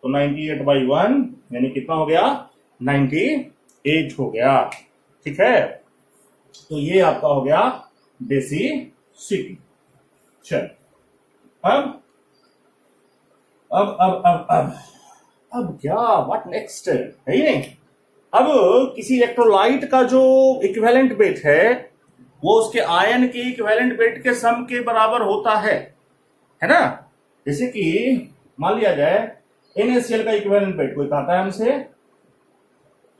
तो 98 बाई 1 यानी कितना हो गया 98 हो गया। ठीक है, तो ये आपका हो गया डेसिसिटी। चल अब क्या व्हाट नेक्स्ट है ही नहीं। अब किसी इलेक्ट्रोलाइट का जो इक्विवेलेंट वेट है वो उसके आयन के इक्विवेलेंट वेट के सम के बराबर होता है ना। जैसे कि मान लिया जाए NaCl का इक्विवेलेंट वेट कोई कहता है हमसे,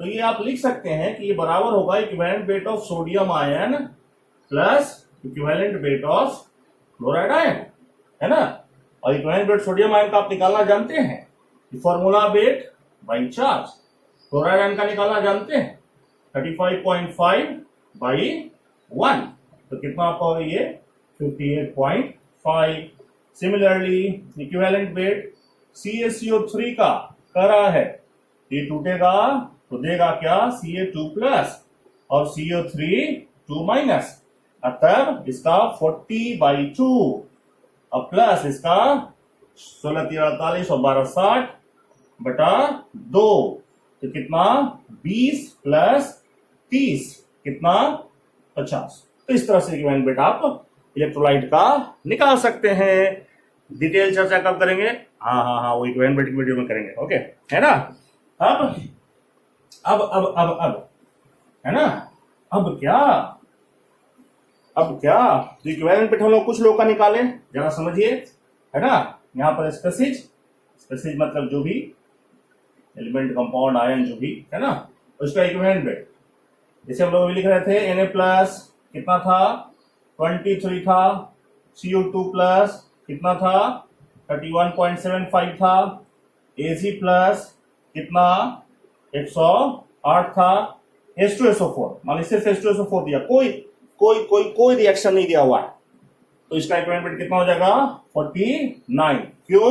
तो ये आप लिख सकते हैं कि ये बराबर होगा equivalent weight of sodium ion plus equivalent weight of chloride ion, है ना। और इक्विवेलेंट वेट सोडियम आयन का आप निकालना जानते हैं, formula weight by charge. Chloride ion का निकालना जानते हैं 35.5 बाई 1, तो कितना आपका होगा ये 58.5। सिमिलरली इक्विवेलेंट वेट CaCO3 का कह रहा है, ये टूटेगा तो देगा क्या Ca2 प्लस और CO3 2 माइनस, अतः इसका 40 बाई 2 और प्लस इसका 16 3 48 और 12 60 बटा 2, तो कितना 20 प्लस 30 कितना 50। तो इस तरह से इक्विवेलेंट वेट आप इलेक्ट्रोलाइट का निकाल सकते हैं। डिटेल चर्चा कब करेंगे? हाँ वो इक्विवेलेंट वेट की वीडियो में करेंगे, ओके, है ना। अब है ना। अब क्या तो इक्विवेलेंट वेट हम लोग कुछ लोग का निकाले, जरा समझिए, है ना। यहाँ पर स्पेसिज मतलब जो भी एलिमेंट कंपाउंड आयन जो भी है ना, उसका इक्विवेलेंट वेट जैसे हम लोग लिख रहे थे Na प्लस कितना था 23 था, CO2 प्लस कितना था 31.75 था, Ag प्लस कितना 108 था, H2SO4 मान लीजिए सिर्फ H2SO4 दिया, कोई रिएक्शन नहीं दिया हुआ है, तो इसका इक्विवेलेंट वेट कितना हो जाएगा 49। क्यों?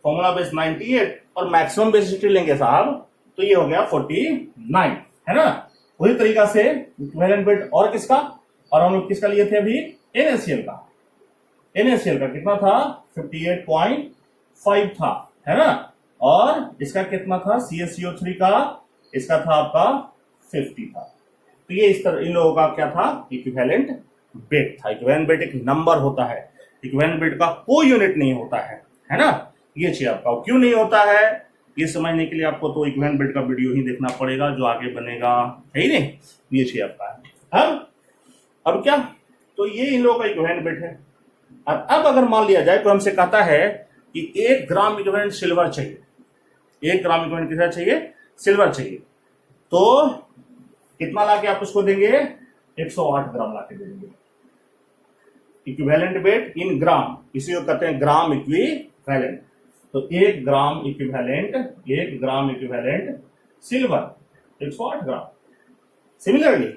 फॉर्मूला बेस 98 और मैक्सिमम बेसिसिटी लेंगे साहब, तो ये हो गया 49, है ना। वही तरीका से इक्विवेलेंट वेट और किसका, और हम लोग किसका लिए थे अभी NaCl का कितना था 58.5 था, है ना। और इसका कितना था CaCO3 का, इसका था आपका 50 था। तो ये इस तरह इन लोगों का क्या था इक्विवेलेंट वेट था। इक्विवेलेंट वेट एक नंबर होता है, इक्विवेलेंट वेट का कोई यूनिट नहीं होता है ना। ये चीज आपका क्यों नहीं होता है ये समझने के लिए आपको तो इक्विवेलेंट वेट का वीडियो ही देखना पड़ेगा जो आगे बनेगा, है ही नहीं। ये चीज आपका है। अब क्या, तो ये इन लोगों का इक्विवेलेंट वेट है। अब अगर मान लिया जाए तो हमसे कहता है कि 1 ग्राम इक्विवेलेंट सिल्वर चाहिए, 1 ग्राम इक्विवेलेंट कितना चाहिए सिल्वर चाहिए, तो कितना लाके आप उसको देंगे 108 ग्राम लाके देंगे। इक्विवेलेंट वेट इन ग्राम, इसी को कहते हैं ग्राम इक्विवेलेंट। तो 1 ग्राम इक्विवेलेंट सिल्वर 108 ग्राम। सिमिलरली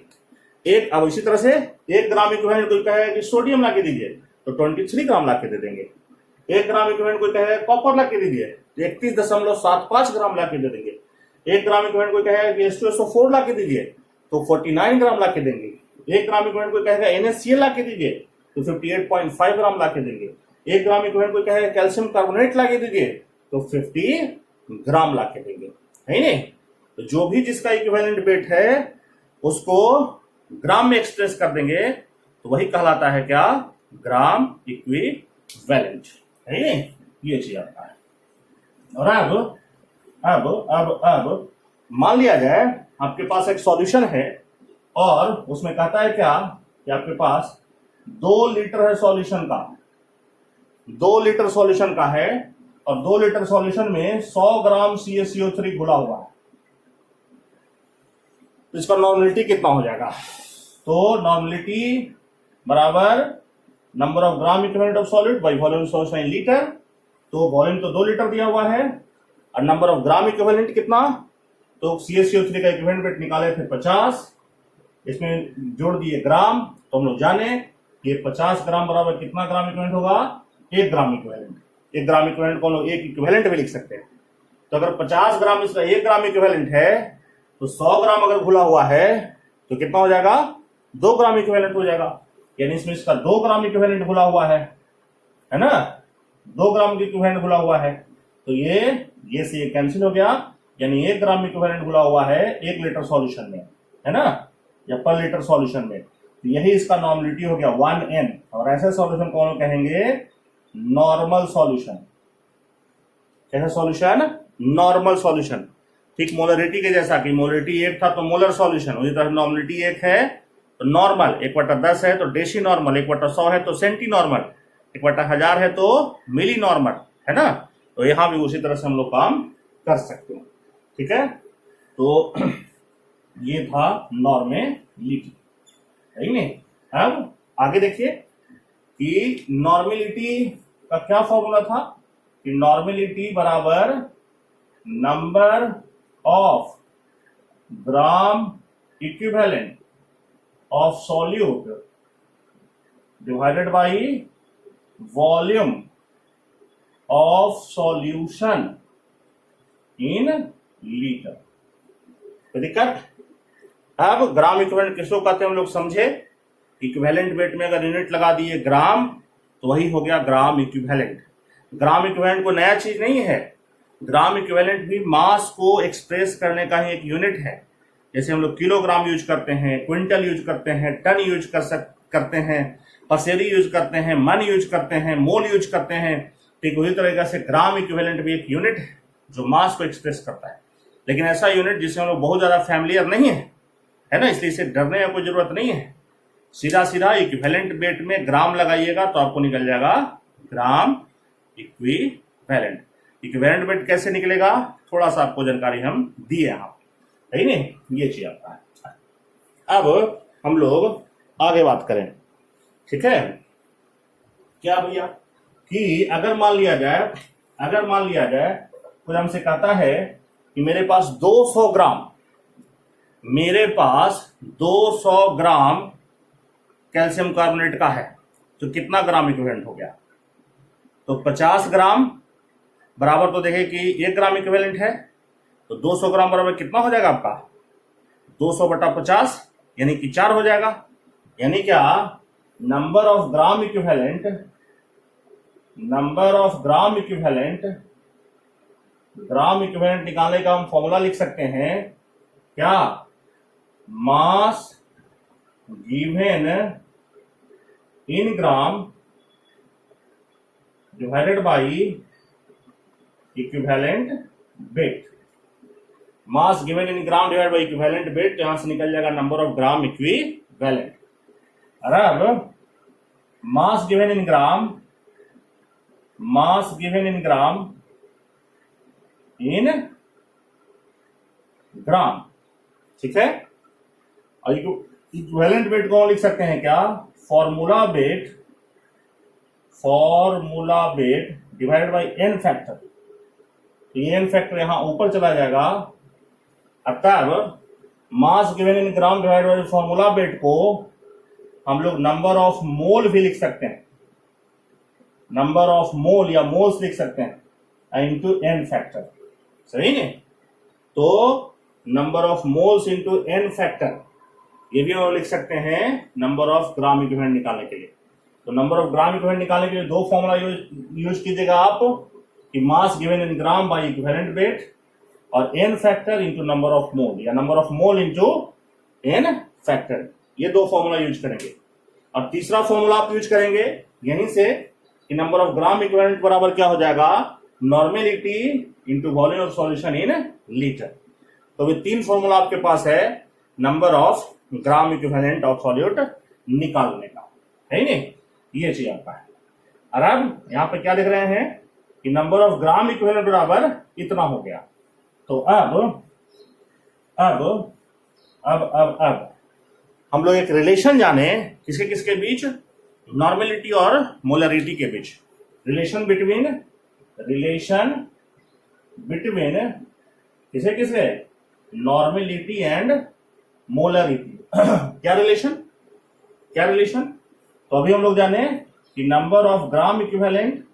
अब इसी तरह से 1 ग्राम इक्विवेलेंट कोई कहे कि सोडियम लाके दीजिए तो 23 ग्राम लाके दे देंगे। 1 ग्राम इक्विवेलेंट कोई कहे कॉपर लाके दीजिए तो 31.75 ग्राम लाके दे देंगे। 1 ग्राम इक्विवेलेंट कोई कहे कि H2SO4 लाके दीजिए तो 49 ग्राम लाके देंगे। 1 ग्राम इक्विवेलेंट कोई कहेगा NaCl लाके दीजिए तो 58.5 ग्राम लाके देंगे। 1 ग्राम इक्विवेलेंट कोई कहेगा कैल्शियम कार्बोनेट लाके दीजिए तो 50 ग्राम लाके देंगे, है नहीं। तो जो भी जिसका इक्विवेलेंट वेट है उसको ग्राम में एक्सप्रेस कर देंगे तो वही कहलाता है क्या ग्राम इक्विवेलेंट, है नहीं। ये चीज आता है। और अब मान लिया जाए आपके पास एक सॉल्यूशन है और उसमें कहता है क्या कि आपके पास 2 लीटर है सॉल्यूशन का, 2 लीटर सॉल्यूशन का है, और 2 लीटर सॉल्यूशन में 100 ग्राम CaCO3 घुला हुआ है, तो इसका नॉर्मलिटी कितना हो जाएगा? तो नॉर्मलिटी बराबर number of gram equivalent of solid by volume solution in litre. तो वॉल्यूम तो 2 लीटर दिया हुआ है, और नंबर ऑफ ग्राम इक्विवेलेंट कितना? तो CaCO3 का इक्विवेलेंट वेट निकाले थे 50, इसमें जोड़ दिए ग्राम, तो हम लोग जाने ये 50 ग्राम बराबर कितना ग्राम इक्विवेलेंट होगा? 1 ग्राम इक्विवेलेंट। 1 ग्राम इक्विवेलेंट को हम लोग 1 इक्विवेलेंट भी लिख सकते हैं। तो अगर 50 ग्राम इसका 1 ग्राम इक्विवेलेंट है, तो 100 ग्राम अगर घुला हुआ है तो कितना हो जाएगा? 2 ग्राम इक्विवेलेंट हो जाएगा। यानी इसमें इसका 2 ग्राम इक्विवेलेंट घुला हुआ है ना, 2 ग्राम की इक्विवेलेंट घुला हुआ है, तो ये से ये कैंसिल हो गया, यानी 1 ग्राम इक्विवेलेंट घुला हुआ है 1 लीटर सॉल्यूशन में, है ना, या पर लीटर सॉल्यूशन में। तो यही इसका नॉर्मलिटी हो गया 1n, और ऐसे सॉल्यूशन को हम कहेंगे नॉर्मल सॉल्यूशन। कैसा सॉल्यूशन? Normal solution. ठीक मोलरिटी के जैसा कि मोलरिटी 1 था तो मोलर सॉल्यूशन, उसी तरह नॉर्मलिटी 1 है तो नॉर्मल, 1/10 है तो डेसी नॉर्मल, 1/100 है तो सेंटी नॉर्मल, 1/1000 है तो मिली नॉर्मल, है ना। तो यहां भी उसी तरह से हम लोग काम कर सकते हैं। ठीक है, तो ये था नॉर्मेलिटी, है नहीं। अब आगे देखिए कि नॉर्मेलिटी का क्या फॉर्मूला था कि नॉर्मेलिटी बराबर number of gram equivalent of solute divided by volume of solution in litre. तो दिक्कत, अब ग्राम इक्विवेलेंट किसको कहते हैं हम लोग समझे। इक्विवेलेंट वेट में अगर यूनिट लगा दिए ग्राम तो वही हो गया ग्राम इक्विवेलेंट। ग्राम इक्विवेलेंट को नया चीज नहीं है, ग्राम इक्विवेलेंट भी मास को एक्सप्रेस करने का ही एक यूनिट है। जैसे हम लोग किलोग्राम यूज करते हैं, क्विंटल यूज करते हैं, टन यूज करते हैं, पसेरी यूज करते हैं, मन यूज करते हैं, मोल यूज करते हैं। ठीक उसी तरीके से ग्राम इक्विवेलेंट भी एक यूनिट है जो मास को एक्सप्रेस करता है, लेकिन ऐसा यूनिट जिससे हम लोग बहुत ज्यादा फैमिलियर नहीं है ना, इसलिए इसे डरने की कोई जरूरत नहीं है। सीधा सीधा इक्विवेलेंट वेट में ग्राम लगाइएगा तो आपको निकल जाएगा ग्राम इक्विवेलेंट। इक्विवेलेंट वेट कैसे निकलेगा, थोड़ा सा आपको जानकारी हम दिए यहाँ, है नहीं, ये चीज आपका है। अब हम लोग आगे बात करें, ठीक है। क्या भैया कि अगर मान लिया जाए कोई हमसे कहता है कि मेरे पास 200 ग्राम कैल्शियम कार्बोनेट का है, तो कितना ग्राम इक्विवेलेंट हो गया। तो 50 ग्राम बराबर, तो देखें कि 1 ग्राम इक्विवेलेंट है, तो 200 ग्राम बराबर कितना हो जाएगा आपका 200/50, यानी कि 4 हो जाएगा। यानी क्या, नंबर ऑफ ग्राम इक्विवेलेंट निकालने का हम फॉर्मूला लिख सकते हैं क्या, मास given in gram divided by equivalent wait. Mass given in gram divided by equivalent wait, यहां से निकल जाएगा नंबर ऑफ ग्राम इक्विवेलेंट। और अब मास गिवन इन ग्राम ठीक है। और इक्विवेलेंट वेट को लिख सकते हैं क्या, formula weight divided by n factor. तो ये एन फैक्टर यहां ऊपर चला जाएगा, अतः mass given in gram divided by formula weight को हम लोग नंबर ऑफ मोल भी लिख सकते हैं, नंबर ऑफ मोल या मोल्स लिख सकते हैं इंटू एन फैक्टर, सही नहीं। तो number of moles into N factor, ये भी हम लिख सकते हैं नंबर ऑफ ग्राम इक्विवेलेंट निकालने के लिए। तो नंबर ऑफ ग्राम इक्विवेलेंट निकालने के लिए 2 फॉर्मूला यूज कीजिएगा आप, कि mass given in gram by equivalent weight, और N factor into number of mole, या number of mole into N factor. ये 2 फॉर्मूला यूज करेंगे। और तीसरा फॉर्मूला आप यूज करेंगे यहीं से कि नंबर ऑफ ग्राम इक्विवेलेंट बराबर क्या हो जाएगा, normality into volume of solution in litre. तो ये 3 फॉर्मूला आपके पास है number of gram equivalent of solute निकालने का। है नहीं, ये चीज आपका है। और अब यहाँ पे क्या लिख रहे हैं कि नंबर ऑफ ग्राम इक्विवेलेंट बराबर इतना हो गया। तो अब हम लोग एक रिलेशन जाने, किसके किसके बीच, नॉर्मेलिटी और मोलरिटी के बीच। रिलेशन बिटवीन किसे किसे, नॉर्मेलिटी एंड मोलरिटी। क्या रिलेशन, तो अभी हम लोग जाने कि नंबर ऑफ ग्राम इक्विवेलेंट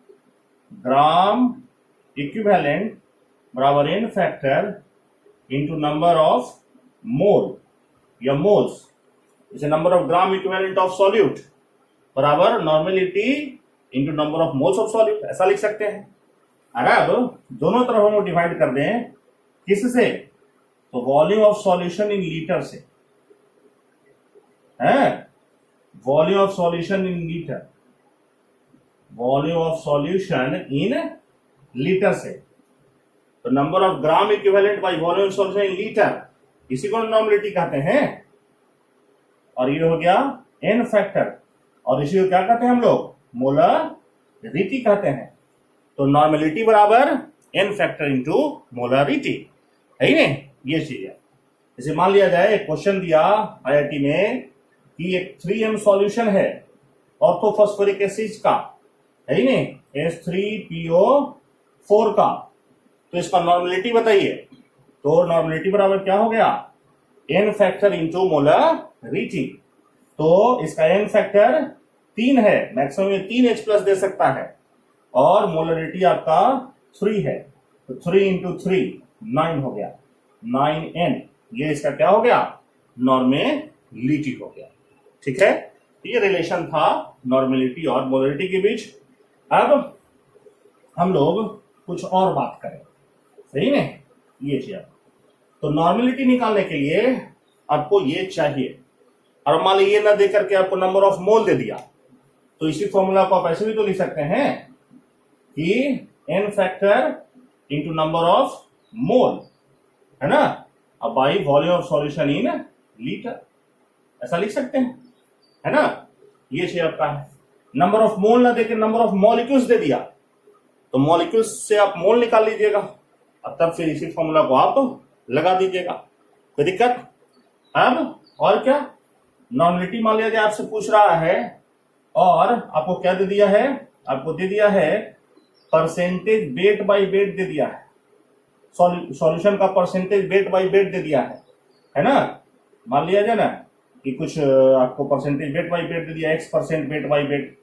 बराबर n factor into number of mole या मोल्स, जैसे number of gram equivalent of solute बराबर normality into number of moles of solute, ऐसा लिख सकते हैं। अगर अब दोनों तरफ हम डिवाइड कर दें किससे, तो volume of solution in litre से है, volume of solution in litre, volume of solution in litre से। तो number of gram equivalent by volume solution in litre, इसी को नॉर्मेलिटी कहते हैं। और ये हो गया n फैक्टर, और इसी को क्या कहते हैं हम लोग, मोलरिटी कहते हैं। तो नॉर्मेलिटी बराबर n फैक्टर इंटू मोलरिटी, है ही नहीं, ये चीज है। जैसे मान लिया जाए एक क्वेश्चन दिया IIT में कि एक 3m सॉल्यूशन है ऑर्थोफॉस्फोरिक एसिड का, है ही नहीं, H3PO4 का, तो इसका नॉर्मेलिटी बताइए। तो नॉर्मेलिटी बराबर क्या हो गया, n फैक्टर इंटू मोलरिटी। तो इसका n फैक्टर 3 है, मैक्सिमम में 3H प्लस दे सकता है, और मोलरिटी आपका 3 है, तो 3 इंटू 3 9 हो गया, 9n, ये इसका क्या हो गया, नॉर्मेलिटी हो गया। ठीक है, ये रिलेशन था नॉर्मेलिटी और मोलरिटी के बीच। अब हम लोग कुछ और बात करें, सही में, ये चीज। तो नॉर्मेलिटी निकालने के लिए आपको ये चाहिए, और मान लीजिए ना दे करके आपको नंबर ऑफ मोल दे दिया, तो इसी फॉर्मूला को आप ऐसे भी तो लिख सकते हैं कि n factor into number of मोल, है ना, अब by volume of solution in litre, ऐसा लिख सकते हैं, है ना, ये चीज आपका है। नंबर ऑफ मोल ना देके नंबर ऑफ मॉलिक्यूल्स दे दिया, तो मॉलिक्यूल्स से आप मोल निकाल लीजिएगा, अब तब फिर इसी फॉर्मूला को आप लगा दीजिएगा, कोई दिक्कत। अब और क्या, नॉर्मेलिटी मान लिया जाए आपसे पूछ रहा है, और आपको क्या दे दिया है, आपको दे दिया है परसेंटेज वेट बाय वेट दे दिया है, सॉल्यूशन का परसेंटेज वेट बाय वेट दे दिया है ना। मान लिया जाए ना कि कुछ आपको परसेंटेज वेट बाय वेट दे दिया, x% weight by weight,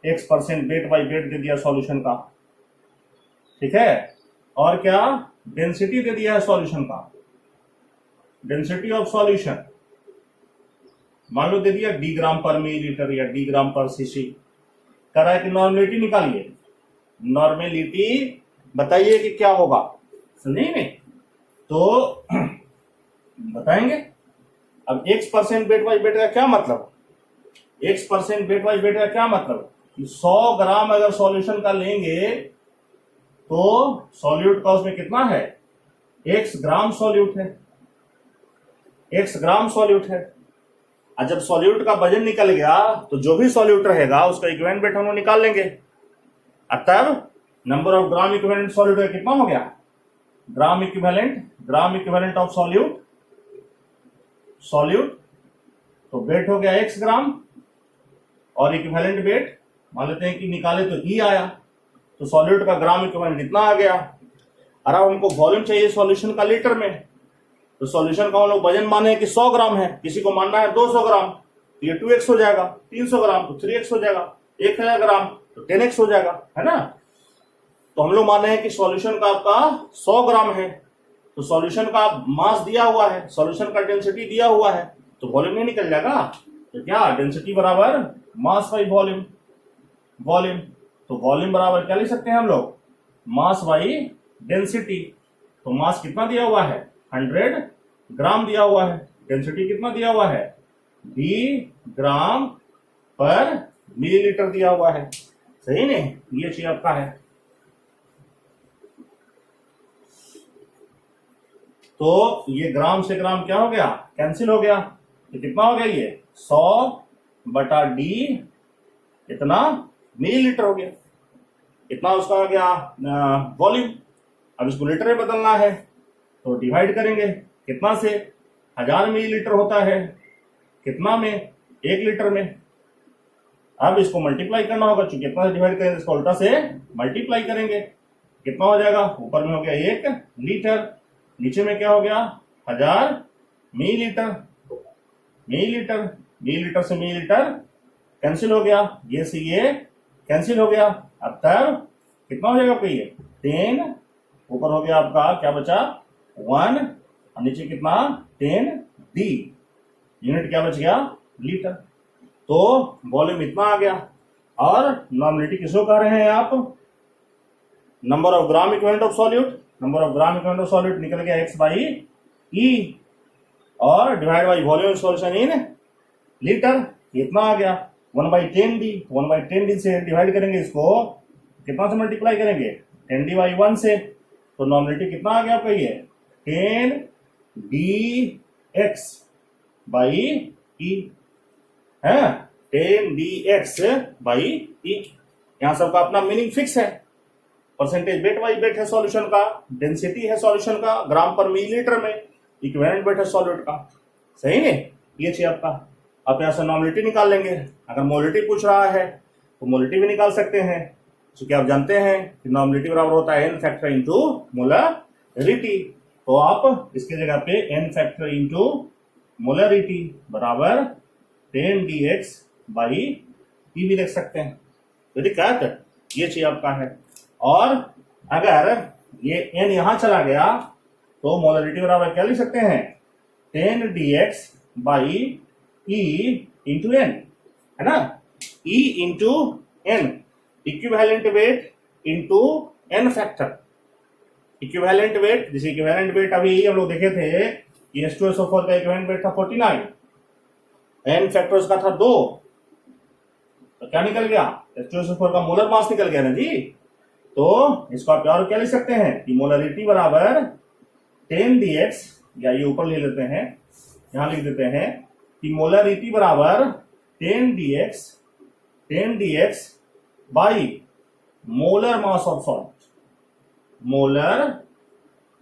x% weight by weight दे दिया सॉल्यूशन का, ठीक है। और क्या, डेंसिटी दे दिया है सॉल्यूशन का, डेंसिटी ऑफ सॉल्यूशन मान लो दे दिया डी ग्राम पर मिलीलीटर या डी ग्राम पर सीसी। कह रहा है कि नॉर्मेलिटी निकालिए, नॉर्मेलिटी बताइए कि क्या होगा, समझे नहीं, तो बताएंगे। अब x% वेट बाई वेट का क्या मतलब, x% वेट बाई वेट का क्या मतलब कि 100 ग्राम अगर सॉल्यूशन का लेंगे तो सॉल्यूट का उसमें कितना है, x ग्राम सॉल्यूट है, x ग्राम सॉल्यूट है। और जब सॉल्यूट का वजन निकल गया तो जो भी सॉल्यूट रहेगा उसका इक्विवेलेंट वेट हम लोग निकाल लेंगे, और तब number of gram equivalent solute का कितना हो गया, ग्राम इक्विवेलेंट ऑफ सॉल्यूट, तो वेट हो गया x ग्राम, और इक्विवेलेंट वेट मान लेते हैं कि निकाले तो E आया, तो सॉल्यूट का ग्राम इक्विवेलेंट इतना आ गया। और अब हमको वॉल्यूम चाहिए सॉल्यूशन का लीटर में, तो सॉल्यूशन का हम लोग वजन माने कि 100 ग्राम है, किसी को मानना है 200 ग्राम, तो ये 2x हो जाएगा, 300 ग्राम तो 3x हो जाएगा, 1000 ग्राम तो 10x हो जाएगा, है ना। तो हम लोग माने हैं कि सॉल्यूशन का आपका 100 ग्राम है, तो सॉल्यूशन का मास दिया हुआ है, सॉल्यूशन का डेंसिटी दिया हुआ है, तो वॉल्यूम नहीं निकल जाएगा। तो क्या, डेंसिटी बराबर मास बाई वॉल्यूम, तो वॉल्यूम बराबर क्या लिख सकते हैं हम लोग, मास बाई डेंसिटी। तो मास कितना दिया हुआ है, 100 ग्राम दिया हुआ है, डेंसिटी कितना दिया हुआ है, d ग्राम पर मिलीलीटर दिया हुआ है, सही नहीं, ये चीज आपका है। तो ये ग्राम से ग्राम क्या हो गया, कैंसिल हो गया, तो कितना हो गया ये 100 बटा d इतना मिलीलीटर हो गया, इतना उसका आ गया वॉल्यूम। अब इसको लीटर में बदलना है तो डिवाइड करेंगे कितना से, 1000 मिलीलीटर होता है कितना में, 1 लीटर में। अब इसको मल्टीप्लाई करना होगा, चूंकि कितना से डिवाइड करेंगे इसको उल्टा से मल्टीप्लाई करेंगे, कितना हो जाएगा, ऊपर में हो गया 1 लीटर, नीचे में क्या हो गया 1000 मिलीलीटर। मिलीलीटर मिलीलीटर से मिलीलीटर कैंसिल हो गया, ये से ये कैंसिल हो गया। अब तब कितना हो जाएगा आपका, ये 10, ऊपर हो गया आपका क्या बचा 1, और नीचे कितना 10 डी, यूनिट क्या बच गया लीटर। तो वॉल्यूम इतना आ गया। और नॉमिनेटिव किसको कह रहे हैं आप, number of gram equivalent of solute. Number of gram equivalent of solute निकल गया x बाई ई, और divide by volume solution in litre, इतना आ गया 1/10d। 1/10d से डिवाइड करेंगे इसको, कितना से मल्टीप्लाई करेंगे 10d/1 से, तो नॉमिनेटिव कितना आ गया आपका, ये 10dx बाई ई है, 10dx बाई ई। यहां सबका अपना मीनिंग फिक्स है, परसेंटेज वेट बाई वेट है सॉल्यूशन का, डेंसिटी है सॉल्यूशन का ग्राम पर मिलीलीटर में, इक्विवेलेंट वेट है सॉल्यूट का, सही है। ये चाहिए आपका। आप यहां से नॉमिनेटिव निकाल लेंगे, अगर मोलिटी पूछ रहा है तो मोलिटी भी निकाल सकते हैं, क्योंकि आप जानते हैं कि नॉमिनेटिव बराबर होता है n फैक्टर इंटू मोलरिटी। तो आप इसके जगह पे n फैक्टर इंटू मोलरिटी बराबर 10dx बाई ई भी लिख सकते हैं। तो ठीक है, ये चाहिए आपका है। और अगर ये n यहां चला गया तो मोलरिटी बराबर क्या लिख सकते हैं, 10dx by E into n, है ना, e into n, equivalent weight into N factor. Equivalent weight, जैसे इक्विवेलेंट वेट अभी हम लोग देखे थे कि H2SO4 का इक्विवेलेंट वेट था 49, एन फैक्टर उसका था 2, तो क्या निकल गया, H2SO4 का मोलर मास निकल गया ना जी। तो इसको आप और क्या लिख सकते हैं कि मोलरिटी बराबर 10dx, या ये ऊपर ले लेते हैं, यहां लिख देते हैं कि मोलरिटी बराबर 10dx by molar mass of solute, molar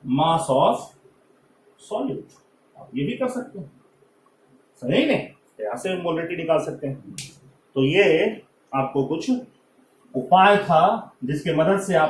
mass of solute. आप ये भी कर सकते हैं, सही नहीं, यहां से मोलरिटी निकाल सकते हैं। तो ये आपको कुछ उपाय था जिसके मदद से आप